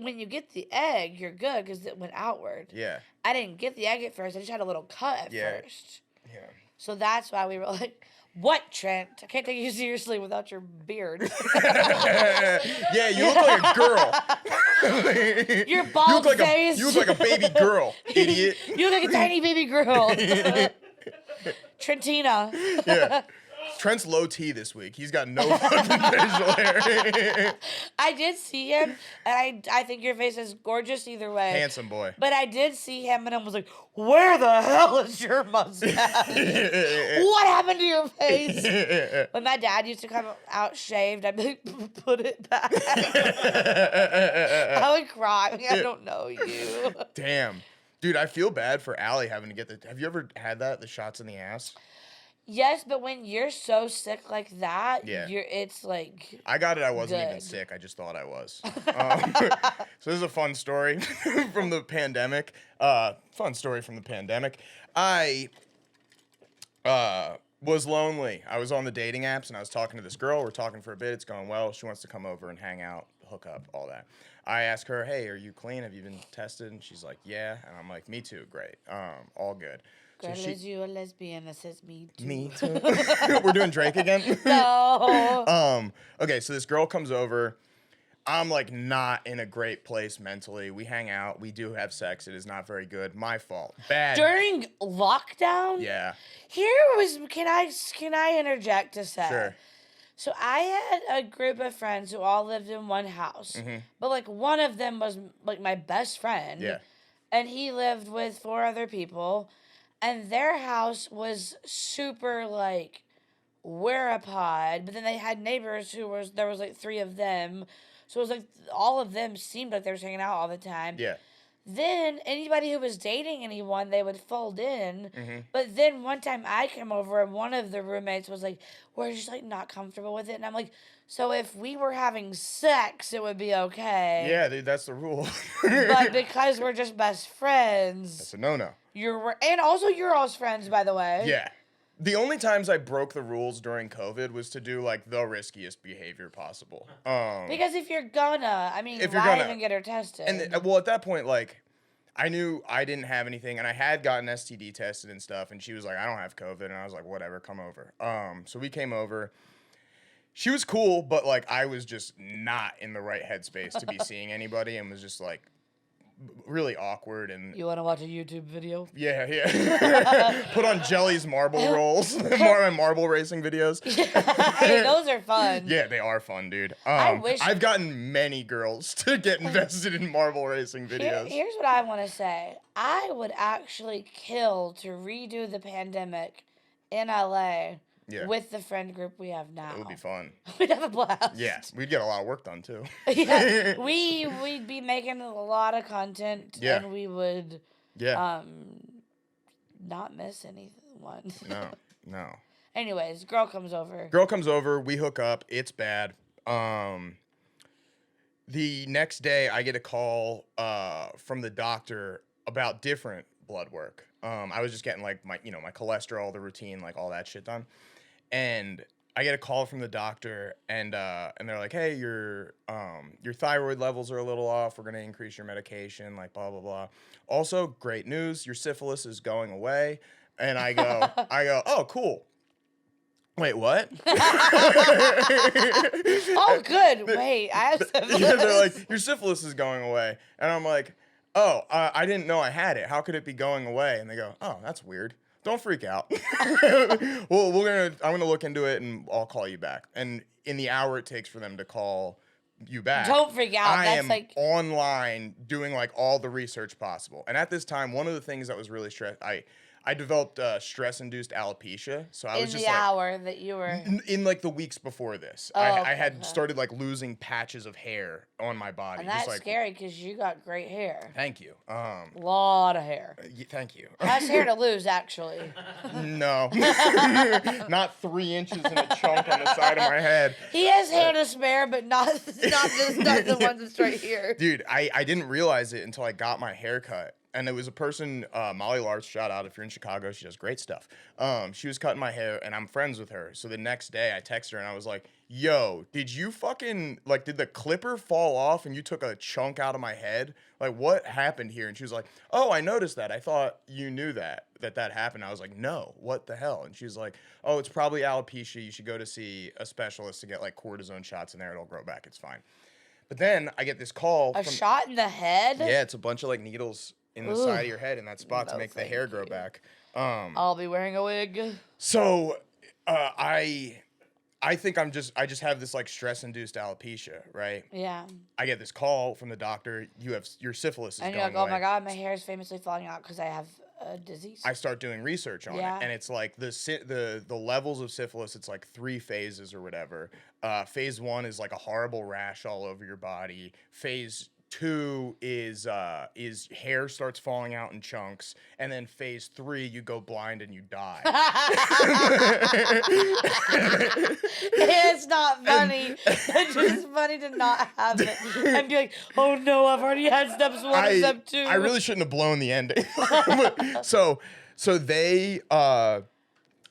when you get the egg, you're good because it went outward. Yeah. I didn't get the egg at first. I just had a little cut at first. Yeah. So that's why we were like, what, Trent? I can't take you seriously without your beard. Yeah, you look like a girl. Your bald face. You look like a baby girl, idiot. You look like a tiny baby girl. Trentina. Yeah. Trent's low T this week. He's got no fucking facial hair. I did see him, and I think your face is gorgeous either way. Handsome boy. But I did see him, and I was like, where the hell is your mustache? What happened to your face? When my dad used to come out shaved, I'd be like, put it back. I would cry. I don't know you. Damn. Dude, I feel bad for Allie having to get have you ever had the shots in the ass? Yes, but when you're so sick like that, it's like I got it. I wasn't even sick. I just thought I was. So this is a fun story from the pandemic. I was lonely. I was on the dating apps and I was talking to this girl. We're talking for a bit. It's going well. She wants to come over and hang out, hook up, all that. I ask her, hey, are you clean? Have you been tested? And she's like, yeah. And I'm like, me too. Great. All good. Girl, is you a lesbian? That says me too. Me too. We're doing Drake again? No. Okay, so this girl comes over. I'm like not in a great place mentally. We hang out. We do have sex. It is not very good. My fault. Bad. During lockdown? Yeah. Can I interject to say? Sure. So I had a group of friends who all lived in one house. Mm-hmm. But like one of them was like my best friend. Yeah. And he lived with 4 other people. And their house was super, like, we're a pod. But then they had neighbors there was, like, 3 of them. So it was, like, all of them seemed like they were hanging out all the time. Yeah. Then anybody who was dating anyone, they would fold in. Mm-hmm. But then one time I came over and one of the roommates was like, we're just, like, not comfortable with it. And I'm like, so if we were having sex, it would be okay. Yeah, dude, that's the rule. But because we're just best friends. That's a no-no. And also you're all's friends, by the way. Yeah. The only times I broke the rules during COVID was to do like the riskiest behavior possible. Because if you're gonna, I mean, If you're why gonna- even get her tested? And well, at that point, like, I knew I didn't have anything, and I had gotten STD tested and stuff, and she was like, I don't have COVID, and I was like, whatever, come over. So we came over. She was cool, but like I was just not in the right headspace to be seeing anybody, and was just like really awkward. And You want to watch a YouTube video? yeah. Put on Jelly's marble rolls, more marble racing videos. Hey, those are fun. Yeah, they are fun, dude. I wish- I've gotten many girls to get invested in marble racing videos. Here's what I want to say. I would actually kill to redo the pandemic in LA Yeah. with the friend group we have now. It would be fun. We'd have a blast. Yeah, we'd get a lot of work done too. Yeah, we'd be making a lot of content, Yeah. and we would Yeah. not miss anyone. No. Anyways, girl comes over. Girl comes over, we hook up, it's bad. The next day I get a call from the doctor about different blood work. I was just getting like my cholesterol, the routine, like all that shit done. And I get a call from the doctor, and they're like, "Hey, your thyroid levels are a little off. We're gonna increase your medication, like blah blah blah. Also, great news, your syphilis is going away." And I go, "Oh, cool. Wait, what?" Oh, good. Wait, I have syphilis. Yeah, they're like, "Your syphilis is going away," and I'm like, "Oh, I didn't know I had it. How could it be going away?" And they go, "Oh, that's weird. Don't freak out. Well, I'm gonna look into it, and I'll call you back." And in the hour it takes for them to call you back, Don't freak out. I That's am like online doing like all the research possible. And at this time, one of the things that was really I developed stress-induced alopecia, so I in was the just like, hour that you were. in like the weeks before this, Oh, I had okay. started like losing patches of hair on my body. And just that's like, scary because you got great hair. Thank you. Lot of hair. Thank you. That's hair to lose, actually. No, not 3 inches in a chunk on the side of my head. He has hair to spare, but not the one that's right here. Dude, I didn't realize it until I got my hair cut. And it was a person, Molly Larts, shout out if you're in Chicago, she does great stuff. She was cutting my hair, and I'm friends with her. So the next day, I text her, and I was like, "Yo, did you fucking, like, did the clipper fall off, and you took a chunk out of my head? Like, what happened here?" And she was like, "Oh, I noticed that. I thought you knew that happened." I was like, "No, what the hell?" And she was like, "Oh, it's probably alopecia. You should go to see a specialist to get, like, cortisone shots in there. It'll grow back. It's fine." But then I get this call A from... shot in the head? Yeah, it's a bunch of, like, needles in the side of your head in that spot to No, make the thank hair grow you. back. I'll be wearing a wig. So I think I just have this like stress-induced alopecia, right? Yeah. I get this call from the doctor. Your syphilis is And going you're like, oh away. my God, my hair is famously falling out because I have a disease. I start doing research on Yeah. it, and it's like the levels of syphilis. It's like 3 phases or whatever. Phase 1 is like a horrible rash all over your body. Phase 2 is hair starts falling out in chunks, and then phase 3 you go blind and you die. It's not funny. It's just funny to not have it and be like, oh no, I've already had steps 1 and step 2. I really shouldn't have blown the ending. so they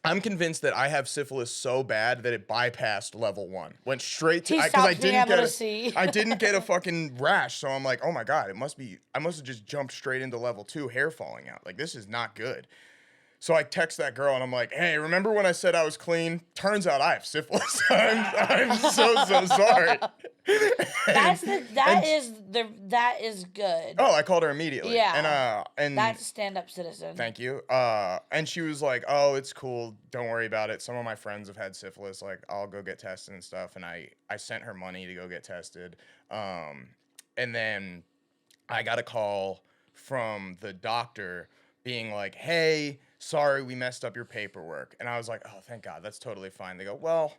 I'm convinced that I have syphilis so bad that it bypassed level 1. Went straight to He because I stopped being didn't able get to see. I didn't get a fucking rash, so I'm like, "Oh my God, I must have just jumped straight into level 2, hair falling out. Like, this is not good." So I text that girl and I'm like, "Hey, remember when I said I was clean? Turns out I have syphilis. I'm so sorry." That is good. Oh, I called her immediately. Yeah. And That's a stand-up citizen. thank you. And she was like, "Oh, it's cool. Don't worry about it. Some of my friends have had syphilis. Like, I'll go get tested and stuff." And I sent her money to go get tested. And then I got a call from the doctor being like, "Hey, sorry, we messed up your paperwork." And I was like, "Oh, thank God. That's totally fine." They go, "Well,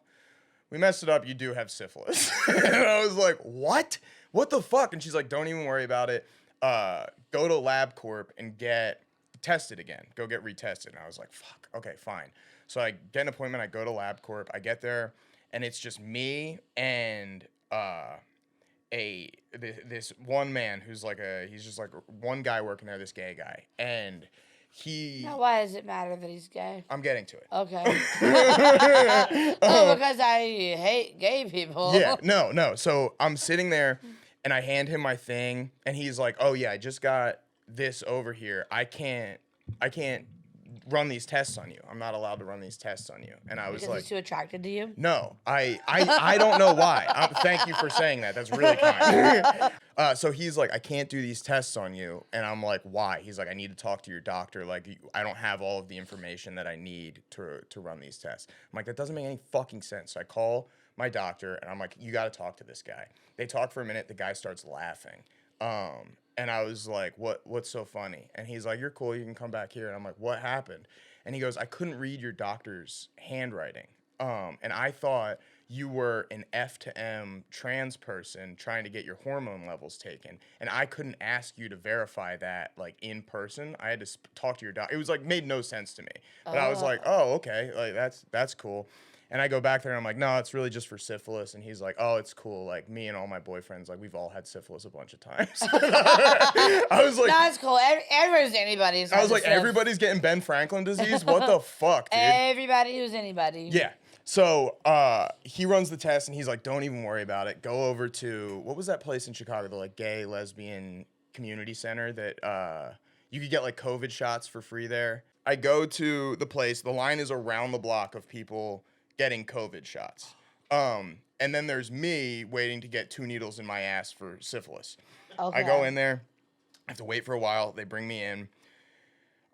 we messed it up. You do have syphilis." And I was like, "What? What the fuck?" And she's like, "Don't even worry about it. Go to LabCorp and get tested again. Go get retested." And I was like, "Fuck. Okay, fine." So I get an appointment. I go to LabCorp. I get there, and it's just me and this one man who's like he's just like one guy working there, this gay guy, and Now, why does it matter that he's gay? I'm getting to it. Okay. Because I hate gay people. Yeah, no. So I'm sitting there, and I hand him my thing, and he's like, "Oh yeah, I just got this over here. I can't run these tests on you. I'm not allowed to run these tests on you." And I was because like, he's too attracted to you? "No, I don't know why. Thank you for saying that. That's really kind." So he's like, "I can't do these tests on you," and I'm like, "Why?" He's like, "I need to talk to your doctor. Like, I don't have all of the information that I need to run these tests." I'm like, "That doesn't make any fucking sense." So I call my doctor, and I'm like, "You got to talk to this guy." They talk for a minute. The guy starts laughing. And I was like, what's so funny? And he's like, "You're cool. You can come back here." And I'm like, "What happened?" And he goes, "I couldn't read your doctor's handwriting. And I thought you were an F to M trans person trying to get your hormone levels taken. And I couldn't ask you to verify that, like, in person. I had to talk to your doctor." It was, like, made no sense to me. But I was like, "Oh, okay. Like, that's cool." And I go back there and I'm like, "No, it's really just for syphilis." And he's like, "Oh, it's cool. Like, me and all my boyfriends, like, we've all had syphilis a bunch of times." I was like, "No, it's cool. Everybody's anybody's." I was like, "Everybody's getting Ben Franklin disease? What the fuck, dude?" Everybody who's anybody. Yeah. So he runs the test and he's like, "Don't even worry about it. Go over to," what was that place in Chicago, the like gay lesbian community center that you could get like COVID shots for free there. I go to the place. The line is around the block of people getting COVID shots. And then there's me waiting to get 2 needles in my ass for syphilis. Okay. I go in there. I have to wait for a while. They bring me in.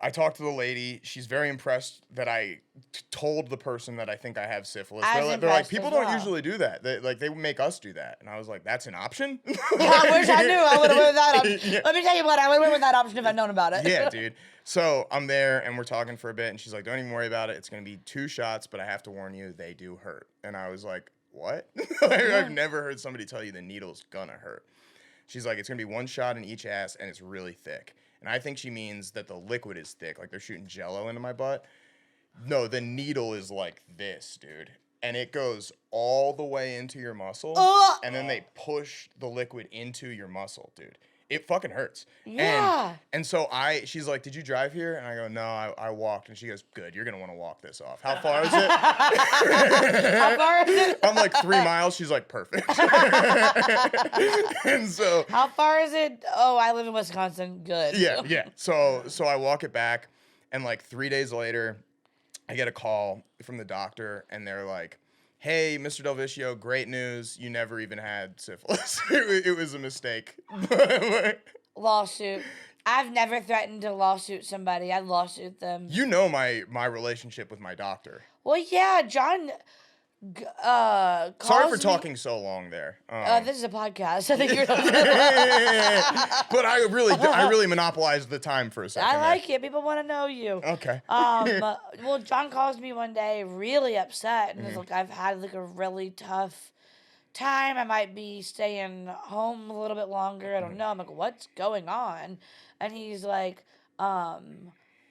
I talk to the lady. She's very impressed that I told the person that I think I have syphilis. They're like, "People don't usually do that. They make us do that." And I was like, "That's an option?" I wish I knew. I would have went with that option. Yeah. Let me tell you what, I would have went with that option if I'd known about it. Yeah, dude. So I'm there and we're talking for a bit and she's like, "Don't even worry about it. It's going to be 2 shots, but I have to warn you, they do hurt." And I was like, "What?" I've never heard somebody tell you the needle's gonna hurt. She's like, "It's going to be 1 shot in each ass and it's really thick." And I think she means that the liquid is thick, like they're shooting Jello into my butt. No, the needle is like this, dude. And it goes all the way into your muscle. And then they push the liquid into your muscle, dude. It fucking hurts. Yeah. And so she's like, "Did you drive here?" And I go, "No, I walked." And she goes, "Good, you're going to want to walk this off." "How far is it?" How far is it? I'm like, 3 miles. She's like, "Perfect." And so. How far is it? "Oh, I live in Wisconsin." "Good." Yeah. So I walk it back, and like 3 days later, I get a call from the doctor, and they're like, "Hey, Mr. Del Viscio, great news. You never even had syphilis. It was a mistake." Lawsuit. I've never threatened to lawsuit somebody. I'd lawsuit them. You know my relationship with my doctor. Well, yeah, John. Sorry Calls for me- talking so long there. This is a podcast. I think you're. But I really monopolized the time for a second. I like it. People want to know you. Okay. Well, John calls me one day really upset and is Mm-hmm. like, "I've had like a really tough time. I might be staying home a little bit longer. I don't Mm-hmm. know." I'm like, "What's going on?" And he's like, "I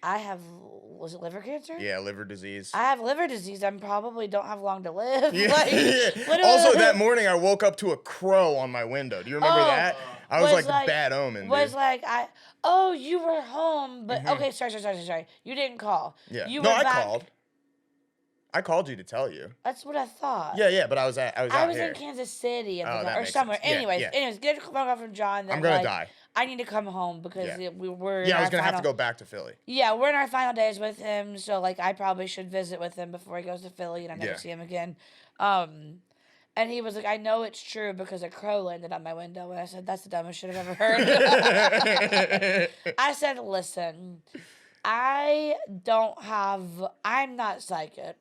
have, was it liver cancer?" Yeah, liver disease. "I have liver disease. I probably don't have long to live." Yeah. Like, literally- Also, that morning I woke up to a crow on my window. Do you remember that? I was like bad omen, Was dude. like, you were home, but okay, sorry. You didn't call. Yeah. You No, went I back. called. I called you to tell you. That's what I thought. Yeah, but I was out here. in Kansas City Oh, that or makes somewhere. sense. Yeah, Anyways, get a phone call from John. That I'm gonna like, die. I need to come home because Yeah. we were. Yeah, I was gonna have to go back to Philly. Yeah, we're in our final days with him, so like I probably should visit with him before he goes to Philly, and I never Yeah. see him again. And he was like, "I know it's true because a crow landed on my window." And I said, "That's the dumbest shit I've ever heard." I said, "Listen, I'm not psychic.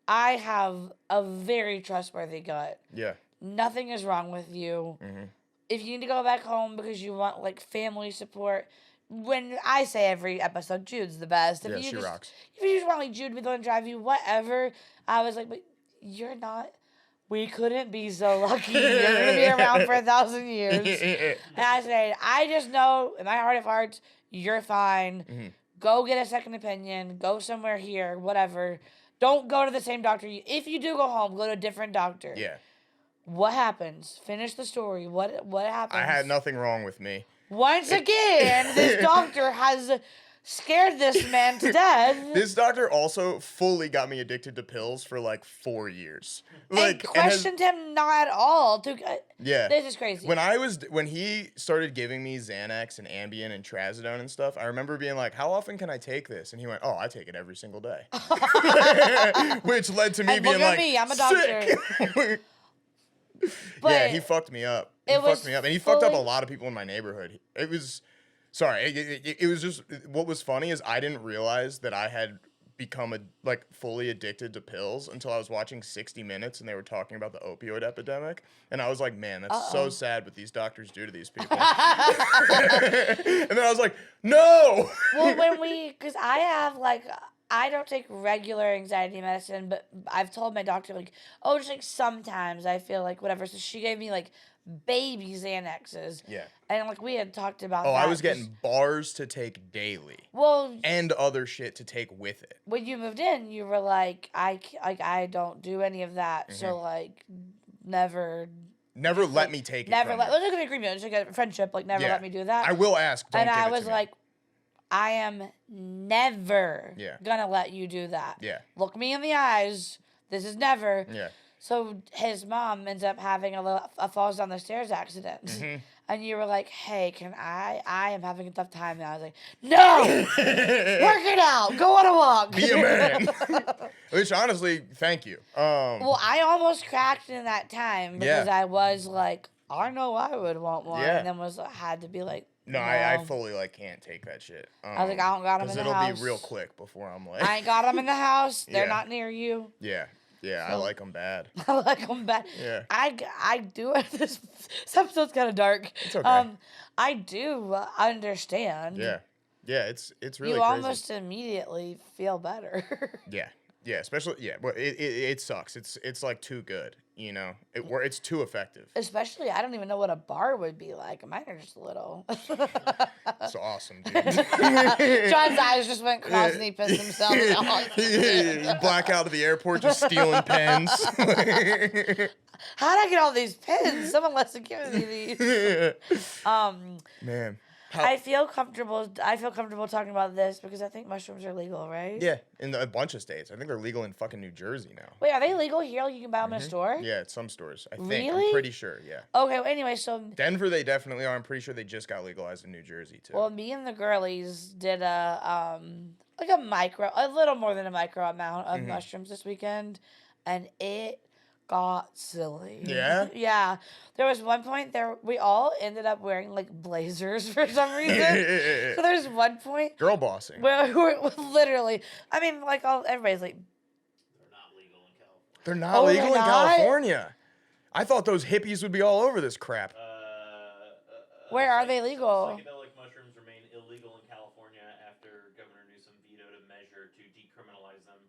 I have a very trustworthy gut. Yeah. Nothing is wrong with you. Mm-hmm. If you need to go back home because you want like family support," when I say every episode, Jude's the best. Yeah, she rocks. If you just want like Jude to be the one to drive you, whatever. I was like, "But you're not. We couldn't be so lucky. You're gonna be around for 1,000 years." And I said, "I just know in my heart of hearts, you're fine. Mm-hmm. Go get a second opinion. Go somewhere here, whatever. Don't go to the same doctor. If you do go home, go to a different doctor." Yeah. What happens? Finish the story. What happens? I had nothing wrong with me. Once again, this doctor has scared this man to death. This doctor also fully got me addicted to pills for like 4 years. And questioned him not at all. Yeah. This is crazy. When he started giving me Xanax and Ambien and Trazodone and stuff, I remember being like, how often can I take this? And he went, I take it every single day. Which led to me being like, me, I'm a doctor. Sick. But yeah, he fucked me up. And he fucked up a lot of people in my neighborhood. It was just, what was funny is I didn't realize that I had become fully addicted to pills until I was watching 60 Minutes and they were talking about the opioid epidemic. And I was like, man, that's so sad what these doctors do to these people. And then I was like, no. Well, because I don't take regular anxiety medicine, but I've told my doctor, just sometimes I feel like whatever. So she gave me baby Xanaxes. Yeah. And we had talked about that. I was getting bars to take daily. Well. And other shit to take with it. When you moved in, you were like, I don't do any of that. Mm-hmm. So never let me take it. Never let. It was like an agreement. It was like a friendship. Never let me do that. I will ask. Don't and give I it was to me. like, I am never gonna let you do that. Yeah. Look me in the eyes. This is never. Yeah. So his mom ends up having a falls down the stairs accident. Mm-hmm. And you were like, hey, can I am having a tough time. And I was like, no! Work it out. Go on a walk. Be a man. Which, honestly, thank you. Well, I almost cracked in that time because I was like, I know I would want one. Yeah. And then had to be like, no, I fully can't take that shit. I was like, I don't got them in the house. It'll be real quick before I'm like. I ain't got them in the house. They're not near you. Yeah. Yeah, so, I like them bad. I like them bad. Yeah. I do. This episode's kind of dark. It's okay. I do understand. Yeah. Yeah, it's really you crazy. almost immediately feel better. Yeah. Yeah, especially well, it sucks. It's too good, it's too effective. Especially, I don't even know what a bar would be like. Mine are just little. It's awesome, dude. John's eyes just went cross and he pissed himself off. Black out of the airport, just stealing pens. How'd I get all these pens? Someone must have given me these. Man. I feel comfortable talking about this because I think mushrooms are legal, right? Yeah, in a bunch of states. I think they're legal in fucking New Jersey now. Wait, are they legal here? You can buy them in a store? Yeah, at some stores. I think. Really? I'm pretty sure, yeah. Okay, well, anyway, so... Denver, they definitely are. I'm pretty sure they just got legalized in New Jersey, too. Well, me and the girlies did a little more than a micro amount of mushrooms this weekend, and it got silly. Yeah? Yeah. There was one point there, we all ended up wearing blazers for some reason. So there's one point. Girl bossing. Where we're literally, everybody's like. They're not legal in California. I thought those hippies would be all over this crap. Where are they legal? Psychedelic mushrooms remain illegal in California after Governor Newsom vetoed a measure to decriminalize them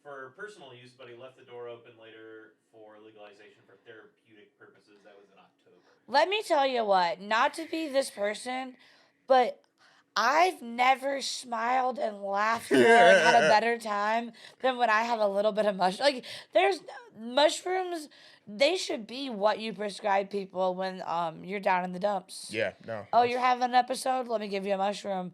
for personal use, but he left the door open later for legalization for therapeutic purposes. That was in October. Let me tell you what, not to be this person, but I've never smiled and laughed more and had a better time than when I have a little bit of mushroom. There's mushrooms, they should be what you prescribe people when you're down in the dumps. Yeah, no. Oh, you're having an episode? Let me give you a mushroom.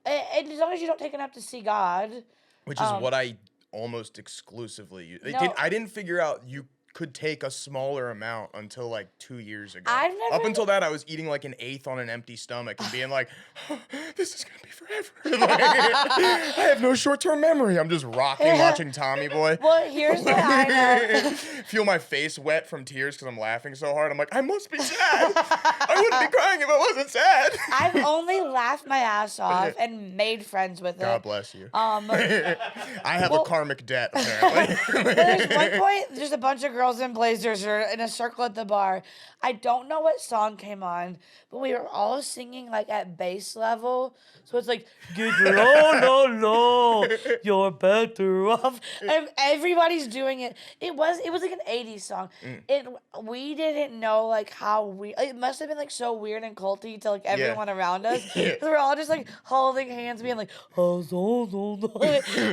And as long as you don't take enough to see God. Which is what I almost exclusively use. I didn't figure out you could take a smaller amount until 2 years ago. Up until that, I was eating an eighth on an empty stomach and being like, this is going to be forever. I have no short-term memory. I'm just rocking, watching Tommy Boy. Well, here's what I know. Feel my face wet from tears because I'm laughing so hard. I'm like, I must be sad. I wouldn't be crying if I wasn't sad. I've only laughed my ass off and made friends with it. God bless you. I have a karmic debt, apparently. There's one point, there's a bunch of girls in blazers are in a circle at the bar. I don't know what song came on, but we were all singing at bass level. So it's get low, low, you're better off. And everybody's doing it. It was an 80s song. We didn't know how we. It must have been so weird and culty to everyone around us. We're all just holding hands, being oh,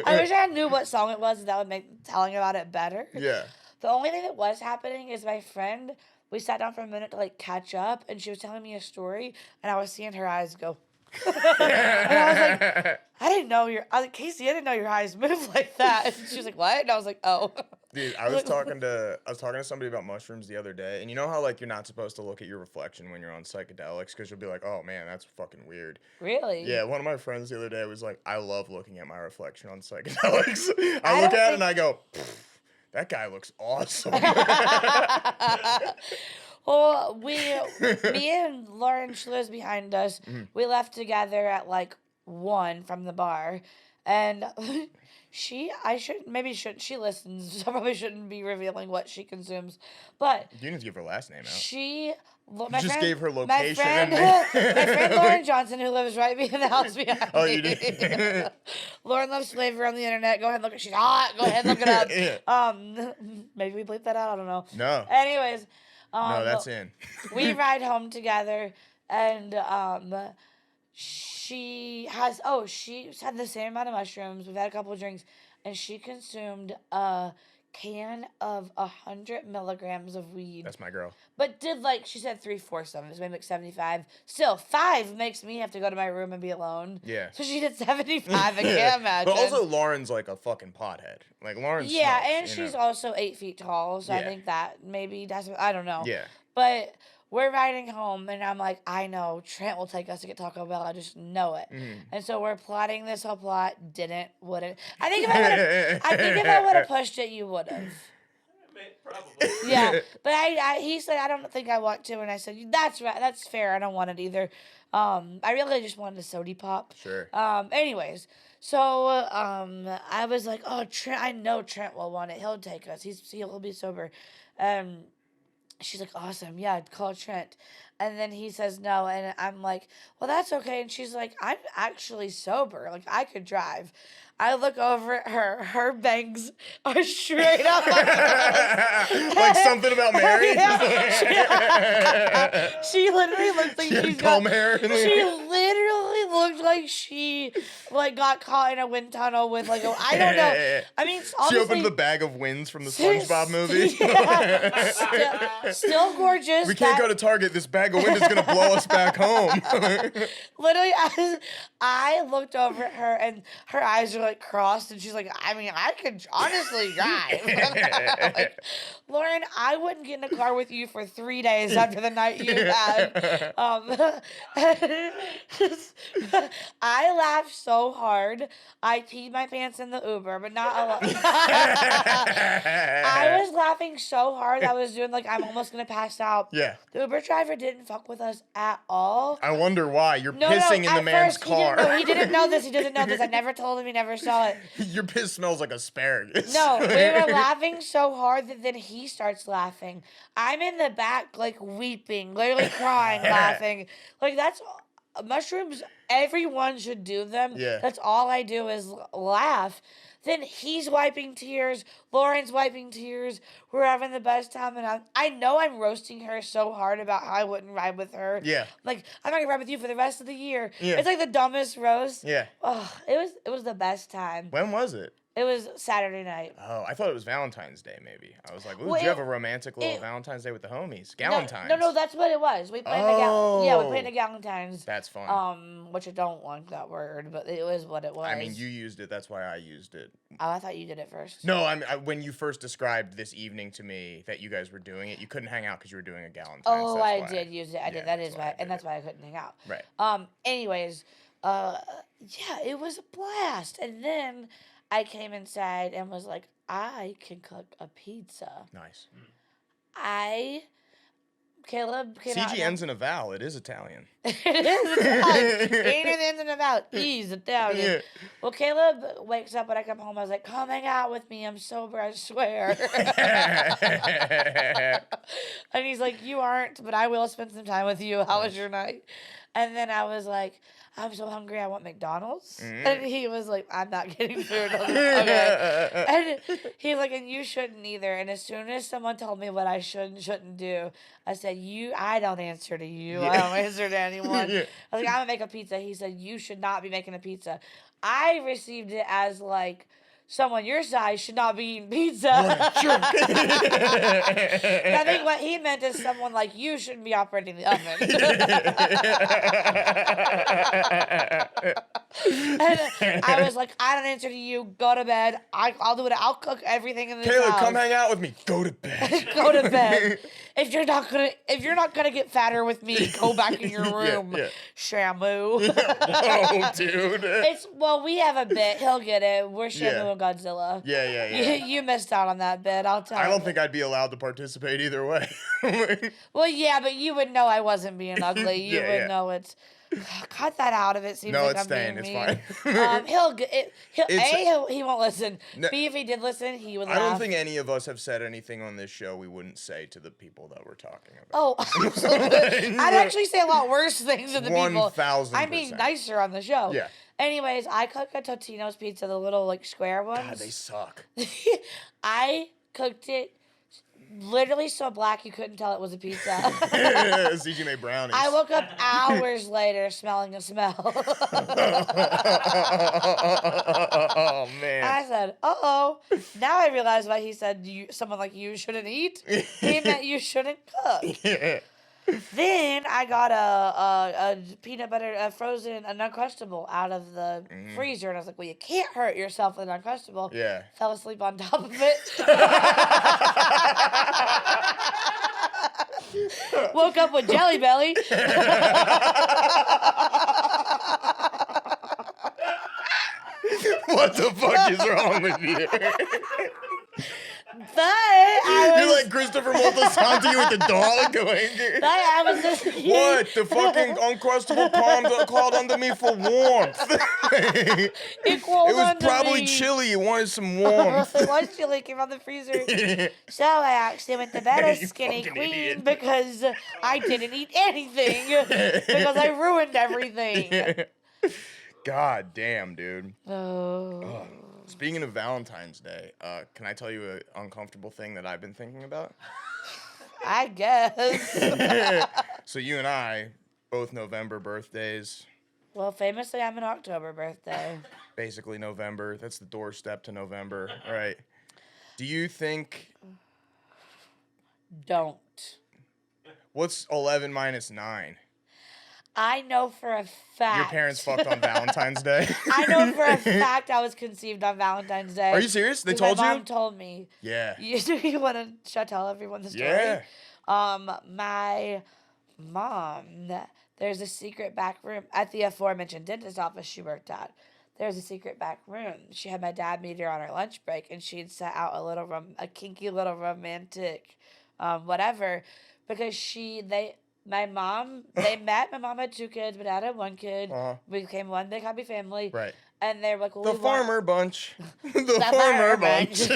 I wish I knew what song it was. That would make telling about it better. Yeah. The only thing that was happening is my friend, we sat down for a minute to catch up, and she was telling me a story, and I was seeing her eyes go. And I didn't know I was like, Casey, I didn't know your eyes move like that. And she was like, what? And I was like, oh. Dude, I was talking to somebody about mushrooms the other day, and you know how like you're not supposed to look at your reflection when you're on psychedelics because you'll be like, oh man, that's fucking weird. Really? Yeah, one of my friends the other day was like, I love looking at my reflection on psychedelics. I look at it and I go, that guy looks awesome. Well, me and Lauren, she lives behind us. We left together at like 1 from the bar, and she listens, so I probably shouldn't be revealing what she consumes, but You didn't give her last name out. she. Gave her location. My friend Lauren Johnson, who lives right behind the house behind me. Oh, you did? Lauren loves flavor on the internet. Go ahead and look. She's hot. Go ahead and look it up. Yeah. Maybe we bleep that out. I don't know. No. Anyways, No, that's in. we ride home together, and she's had the same amount of mushrooms. We've had a couple of drinks, and she consumed a can of 100 milligrams of weed. That's my girl. But did she said 3/4 of it, so maybe like 75. Still, 5 makes me have to go to my room and be alone. Yeah. So she did 75. I can't imagine. But also, Lauren's like a fucking pothead. Like Lauren. Yeah, smokes, and you she's know? also 8 feet tall, so I Yeah. think that maybe that's I don't know. Yeah. But we're riding home, and I'm like, I know Trent will take us to get Taco Bell. I just know it. And so we're plotting this whole plot. Wouldn't. I think if I would have pushed it, you would have. Probably. Yeah, but he said I don't think I want to, and I said that's right, that's fair. I don't want it either. I really just wanted a soda pop. Sure. Anyways, so I was like, oh, Trent, I know Trent will want it. He'll take us. He'll be sober. She's like, awesome, yeah, call Trent. And then he says no, and I'm like, well, that's okay. And she's like, I'm actually sober. Like, I could drive. I look over at her. Her bangs are straight up. Like something about Mary. She literally looks like she's comb got, hair. She literally looked like she got caught in a wind tunnel with I don't know. I mean, She opened the bag of winds from the SpongeBob movie. Yeah. Still gorgeous. We can't go to Target. This bag of wind is gonna blow us back home. Literally, I looked over at her and her eyes are crossed, and she's like, I mean, I could honestly drive. Like, Lauren, I wouldn't get in a car with you for 3 days after the night you had. I laughed so hard. I peed my pants in the Uber, but not a lot. I was laughing so hard I was doing I'm almost gonna pass out. Yeah. The Uber driver didn't fuck with us at all. I wonder why. You're pissing in the man's car. He didn't know this. He doesn't know this. I never told him. He never saw it. Your piss smells like asparagus. No, we were laughing so hard that then he starts laughing. I'm in the back, weeping, literally crying, laughing. That's mushrooms. Everyone should do them. Yeah. That's all I do is laugh. Then he's wiping tears. Lauren's wiping tears. We're having the best time, and I know I'm roasting her so hard about how I wouldn't ride with her. Yeah. I'm not gonna ride with you for the rest of the year. Yeah. It's the dumbest roast. Yeah. Oh, it was the best time. When was it? It was Saturday night. Oh, I thought it was Valentine's Day, maybe. I was like, ooh, Well, did you have a romantic little Valentine's Day with the homies? Galentine's. No, that's what it was. We played we played the Galentine's. That's fun. Which I don't like that word, but it was what it was. I mean, you used it. That's why I used it. Oh, I thought you did it first. No, when you first described this evening to me that you guys were doing it, you couldn't hang out because you were doing a Galentine's. Oh, I did use it. I did. That is why, and that's it. why I couldn't hang out. Right. Anyways, yeah, it was a blast, and then I came inside and was like, I can cook a pizza. Nice. Caleb came out. Cigi ends in a vowel. It is Italian. It is Italian. Ain't it ends in about E's Italian. Yeah. Well, Caleb wakes up when I come home. I was like, come hang out with me. I'm sober, I swear. And he's like, you aren't, but I will spend some time with you. How was your night? And then I was like, I'm so hungry, I want McDonald's. And he was like, I'm not getting food. I was like, okay. And he's like, and you shouldn't either. And as soon as someone told me what I should and shouldn't do, I said, I don't answer to you. I don't answer to anyone. Yeah. I was like, I'm going to make a pizza. He said, you should not be making a pizza. I received it as someone your size should not be eating pizza. Sure. I think what he meant is someone like you shouldn't be operating the oven. And I was like, I don't answer to you. Go to bed. I'll do it. I'll cook everything in this Caleb, house. come hang out with me. Go to bed. Go to bed. If you're not gonna get fatter with me, go back in your room. Yeah. Shamu. Oh, dude. We have a bit. He'll get it. We're Shamu Yeah. and Godzilla. Yeah. You missed out on that bit. I'll tell you. I don't think I'd be allowed to participate either way. Well, yeah, but you would know I wasn't being ugly. You Yeah, would yeah. know it's. Cut that out of it. Seems No, like it's I'm staying. being It's mean. fine. He'll get it. It's- He won't listen. No. B, if he did listen, he would laugh. I don't think any of us have said anything on this show we wouldn't say to the people that we're talking about. Oh, absolutely. I'd actually say a lot worse things to the people. 1,000%. I'm being nicer on the show. Yeah. Anyways, I cooked a Totino's pizza, the little like square ones. God, they suck. I cooked it literally so black you couldn't tell it was a pizza. Cigi made brownies. I woke up hours later smelling a smell. Oh, man. I said, "Uh-oh." Now I realize why he said someone like you shouldn't eat. He meant you shouldn't cook. Yeah. Then I got a peanut butter, a frozen, an Uncrustable out of the freezer. And I was like, well, you can't hurt yourself with an Uncrustable. Yeah. Fell asleep on top of it. Woke up with Jelly Belly. What the fuck is wrong with you? But I was... You're like Christopher Moltisanti with the dog going. But I was just... What? The fucking Uncrustable crawled under me for warmth. It crawled It was under probably me. chilly. You wanted some warmth. It was chilly, came out the freezer. So I actually went to bed a You skinny fucking queen idiot. because I didn't eat anything because I ruined everything. God damn, dude. Oh. Speaking of Valentine's Day, can I tell you an uncomfortable thing that I've been thinking about? I guess. So you and I, both November birthdays. Well, famously, I'm an October birthday. Basically November. That's the doorstep to November, right? Do you think... Don't. What's 11 minus 9? I know for a fact. Your parents fucked on Valentine's Day? I know for a fact I was conceived on Valentine's Day. Are you serious? They 'Cause told my you? mom told me. Yeah. You want to tell everyone the story? Yeah. My mom, there's a secret back room at the aforementioned dentist office she worked at. There's a secret back room. She had my dad meet her on her lunch break, and she'd set out a kinky little romantic, whatever, because my mom met. My mom had 2 kids, my dad had 1 kid. Uh-huh. We became one big happy family. Right. And they're like, well, The we want- farmer bunch. The The farmer farmer bunch.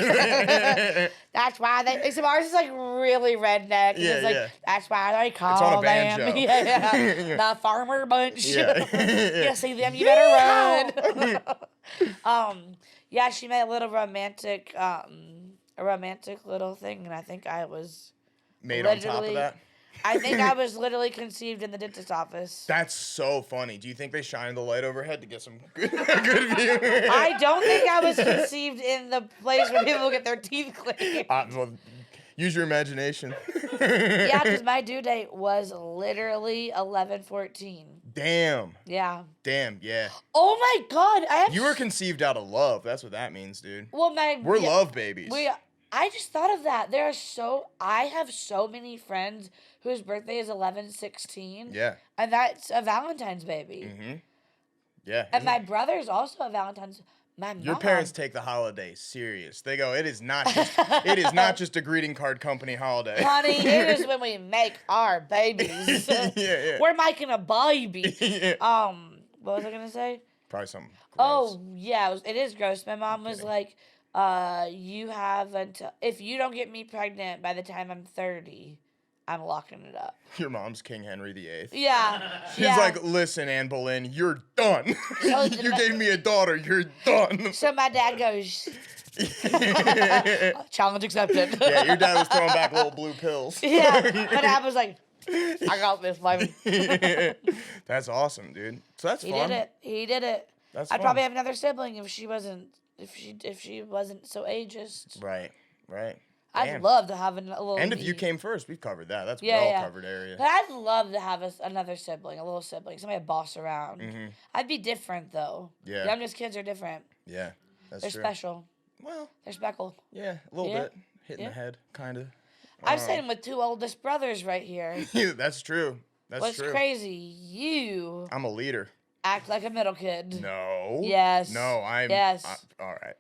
That's why they. Except ours is like really redneck. Yeah, It's like, yeah. That's why they call on a them. banjo. Yeah. The farmer bunch. Yeah. You see them, you better run. Yeah, she made a little romantic, a romantic little thing, and I think I was. Made on top of Literally- that? I think I was literally conceived in the dentist's office. That's so funny. Do you think they shined the light overhead to get some good view? I don't think I was conceived in the place where people get their teeth cleaned. Well, use your imagination. Yeah, because my due date was literally 11/14. Damn. Yeah. Damn, yeah. Oh my God! You were conceived out of love. That's what that means, dude. Well, We're love babies. I just thought of that. I have so many friends whose birthday is 11/16. Yeah. And that's a Valentine's baby. Mm-hmm. Yeah. And my brother's also a Valentine's. My mom. Your parents take the holiday serious. They go, it is not just a greeting card company holiday. Honey, it is when we make our babies. Yeah. We're making a baby. Yeah. What was I gonna say? Probably something gross. Oh yeah, it is gross. My mom was like, you have until if you don't get me pregnant by the time I'm 30, I'm locking it up. Your mom's King Henry VIII. Yeah. She's like, listen, Anne Boleyn, you're done. So You gave me a daughter, you're done. So my dad goes, challenge accepted. Yeah, your dad was throwing back little blue pills. Yeah. My dad was like, I got this, baby. That's awesome, dude. So that's He fun. did it. He did it. That's I'd fun. probably have another sibling if she wasn't if she wasn't so ageist. Right. I'd Damn. love to have a little. And if you me. came first, we've covered that. That's Yeah, well yeah. covered area. But I'd love to have another sibling, a little sibling, somebody to boss around. Mm-hmm. I'd be different though. Yeah. Youngest kids are different. Yeah, that's They're true. special. Well, They're speckled. yeah, a little Yeah. bit. Hitting Yeah. the head, kind of. I'm staying with 2 oldest brothers right here. That's true. That's What's true. crazy? You I'm a leader. act like a middle kid. No. Yes. No, I'm. Yes. All right.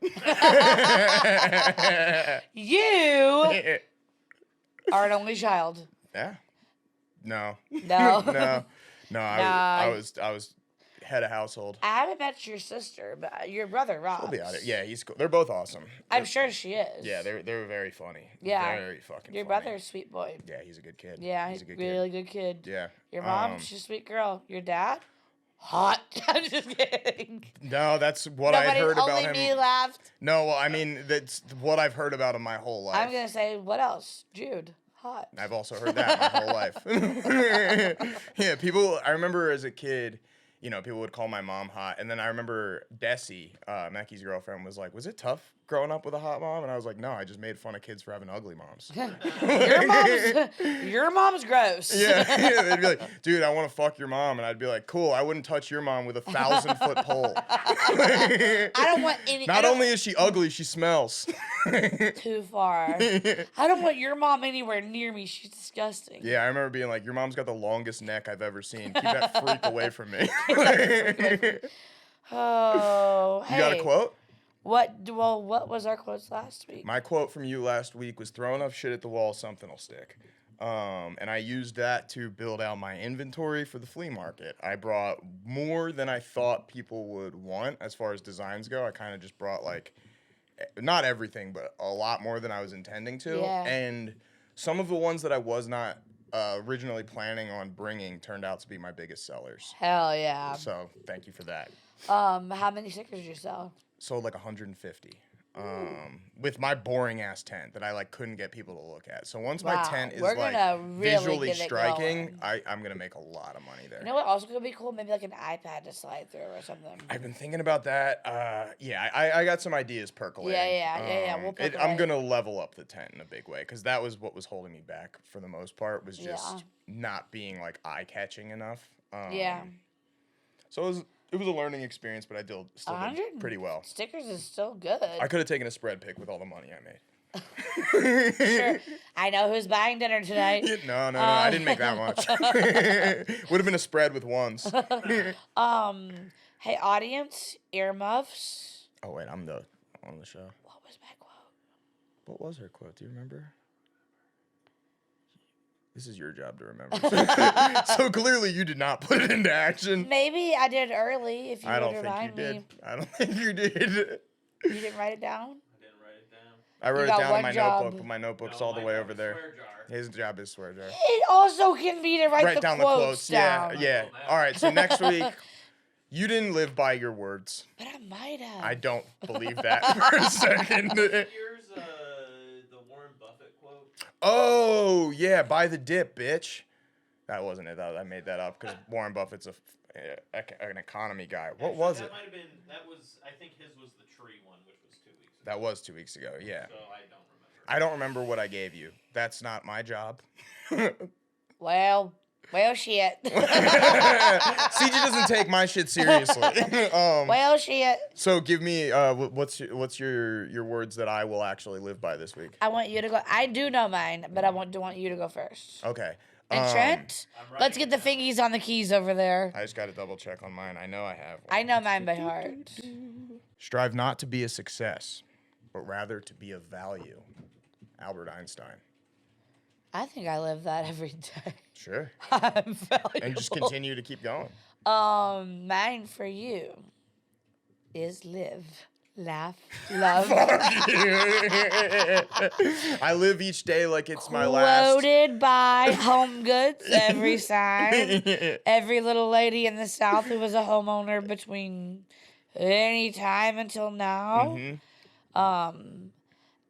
You are an only child. Yeah. No. No. No. Nah. I was head of household. I haven't met your sister, but your brother, Rob. She'll be on it. Yeah, he's cool. They're both awesome. I'm sure she is. Yeah, they're very funny. Yeah. Very fucking Your funny. brother's a sweet boy. Yeah, he's a good kid. Yeah, he's a good really kid. good kid. Yeah. Your mom, she's a sweet girl. Your dad, hot. I'm just kidding. No, that's what I heard about only him. me laughed. No, well, I mean that's what I've heard about him my whole life. I'm gonna say what else? Jude, hot. I've also heard that my whole life. Yeah, people. I remember as a kid, you know, people would call my mom hot, and then I remember Desi, Mackie's girlfriend, was like, "Was it tough growing up with a hot mom?" And I was like, "No, I just made fun of kids for having ugly moms." Your mom's gross. Yeah, they'd be like, "Dude, I want to fuck your mom," and I'd be like, "Cool, I wouldn't touch your mom with a 1,000-foot pole." I don't want any. Not only is she ugly, she smells. Too far. I don't want your mom anywhere near me. She's disgusting. Yeah, I remember being like, "Your mom's got the longest neck I've ever seen. Keep that freak away from me." Oh, hey. You got a quote? What was our quotes last week? My quote from you last week was, "Throw enough shit at the wall, something will stick." And I used that to build out my inventory for the flea market. I brought more than I thought people would want as far as designs go. I kind of just brought like, not everything, but a lot more than I was intending to. Yeah. And some of the ones that I was not originally planning on bringing turned out to be my biggest sellers. Hell yeah. So thank you for that. How many stickers did you sell? Sold like 150. With my boring ass tent that I like couldn't get people to look at. So once my Wow, tent is we're like gonna really visually get it striking, going. I'm gonna make a lot of money there. You know what also could be cool? Maybe like an iPad to slide through or something. I've been thinking about that. Yeah, I got some ideas percolating. Yeah. We'll I'm percolate. gonna level up the tent in a big way because that was what was holding me back for the most part, was just not being like eye catching enough. Yeah. So it was a learning experience, but I still did pretty well. Stickers is still good. I could have taken a spread pick with all the money I made. Sure. I know who's buying dinner tonight. No, I didn't make that much. Would have been a spread with ones. Hey, audience, earmuffs. Oh wait, I'm on the show. What was my quote? What was her quote? Do you remember? This is your job to remember. So clearly you did not put it into action. Maybe I did early. If you I would don't think you remind did. me. I don't think you did. You didn't write it down. I didn't write it down. I wrote it got down in one my job. notebook, but my notebook's No, all the my way job over is there. swear jar. His job is swear jar. It also can be to write Write the down quotes the quotes. down. Yeah. All right. So next week, you didn't live by your words. But I might have. I don't believe that for a second. Here's the Warren Buffett quote. Oh yeah, buy the dip, bitch. That wasn't it. I made that up because Warren Buffett's an economy guy. What was it? That might have been. That was. I think his was the tree one, which was 2 weeks ago. That was 2 weeks ago. Yeah. So I don't remember. I don't remember what I gave you. That's not my job. Well, shit. CG doesn't take my shit seriously. Well, shit. So give me what's your words that I will actually live by this week? I want you to go. I do know mine, but I want you to go first. Okay. And Trent, I'm let's get the writing fingies on the keys over there. I just got to double check on mine. I know I have one. I know mine by heart. Strive not to be a success, but rather to be of value. Albert Einstein. I think I live that every day. Sure. I'm valuable. And just continue to keep going. Mine for you is live, laugh, love. I live each day like it's my last. Quoted by Home Goods every sign. Every little lady in the South who was a homeowner between any time until now. Mhm.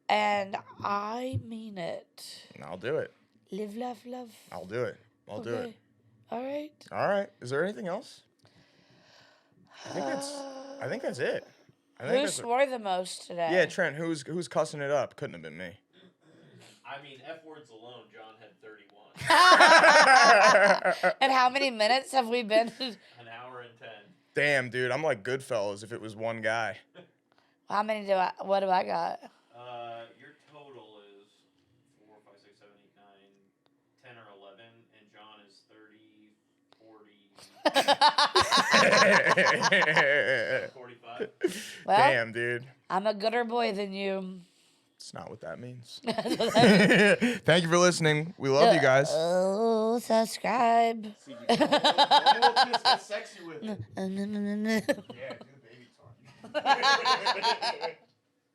And I mean it. I'll do it. Live, laugh, love. I'll do it. I'll do it. All right. All right. Is there anything else? I think that's it. I Who think that's swore the most today? yeah, Trent. Who's cussing it up? Couldn't have been me. I mean, F words alone, John had 31. And how many minutes have we been? An hour and 10. Damn, dude. I'm like Goodfellas if it was one guy. What do I got? Your total is 4, 5, 6, 7, 8, 9, 10 or 11, and John is 30, 40, 45. Well, Damn, dude. I'm a gooder boy than you. It's not what that means. Thank you for listening. We love you guys. Oh, subscribe. One more kiss, get sexy with it. No. Yeah, do the baby talk.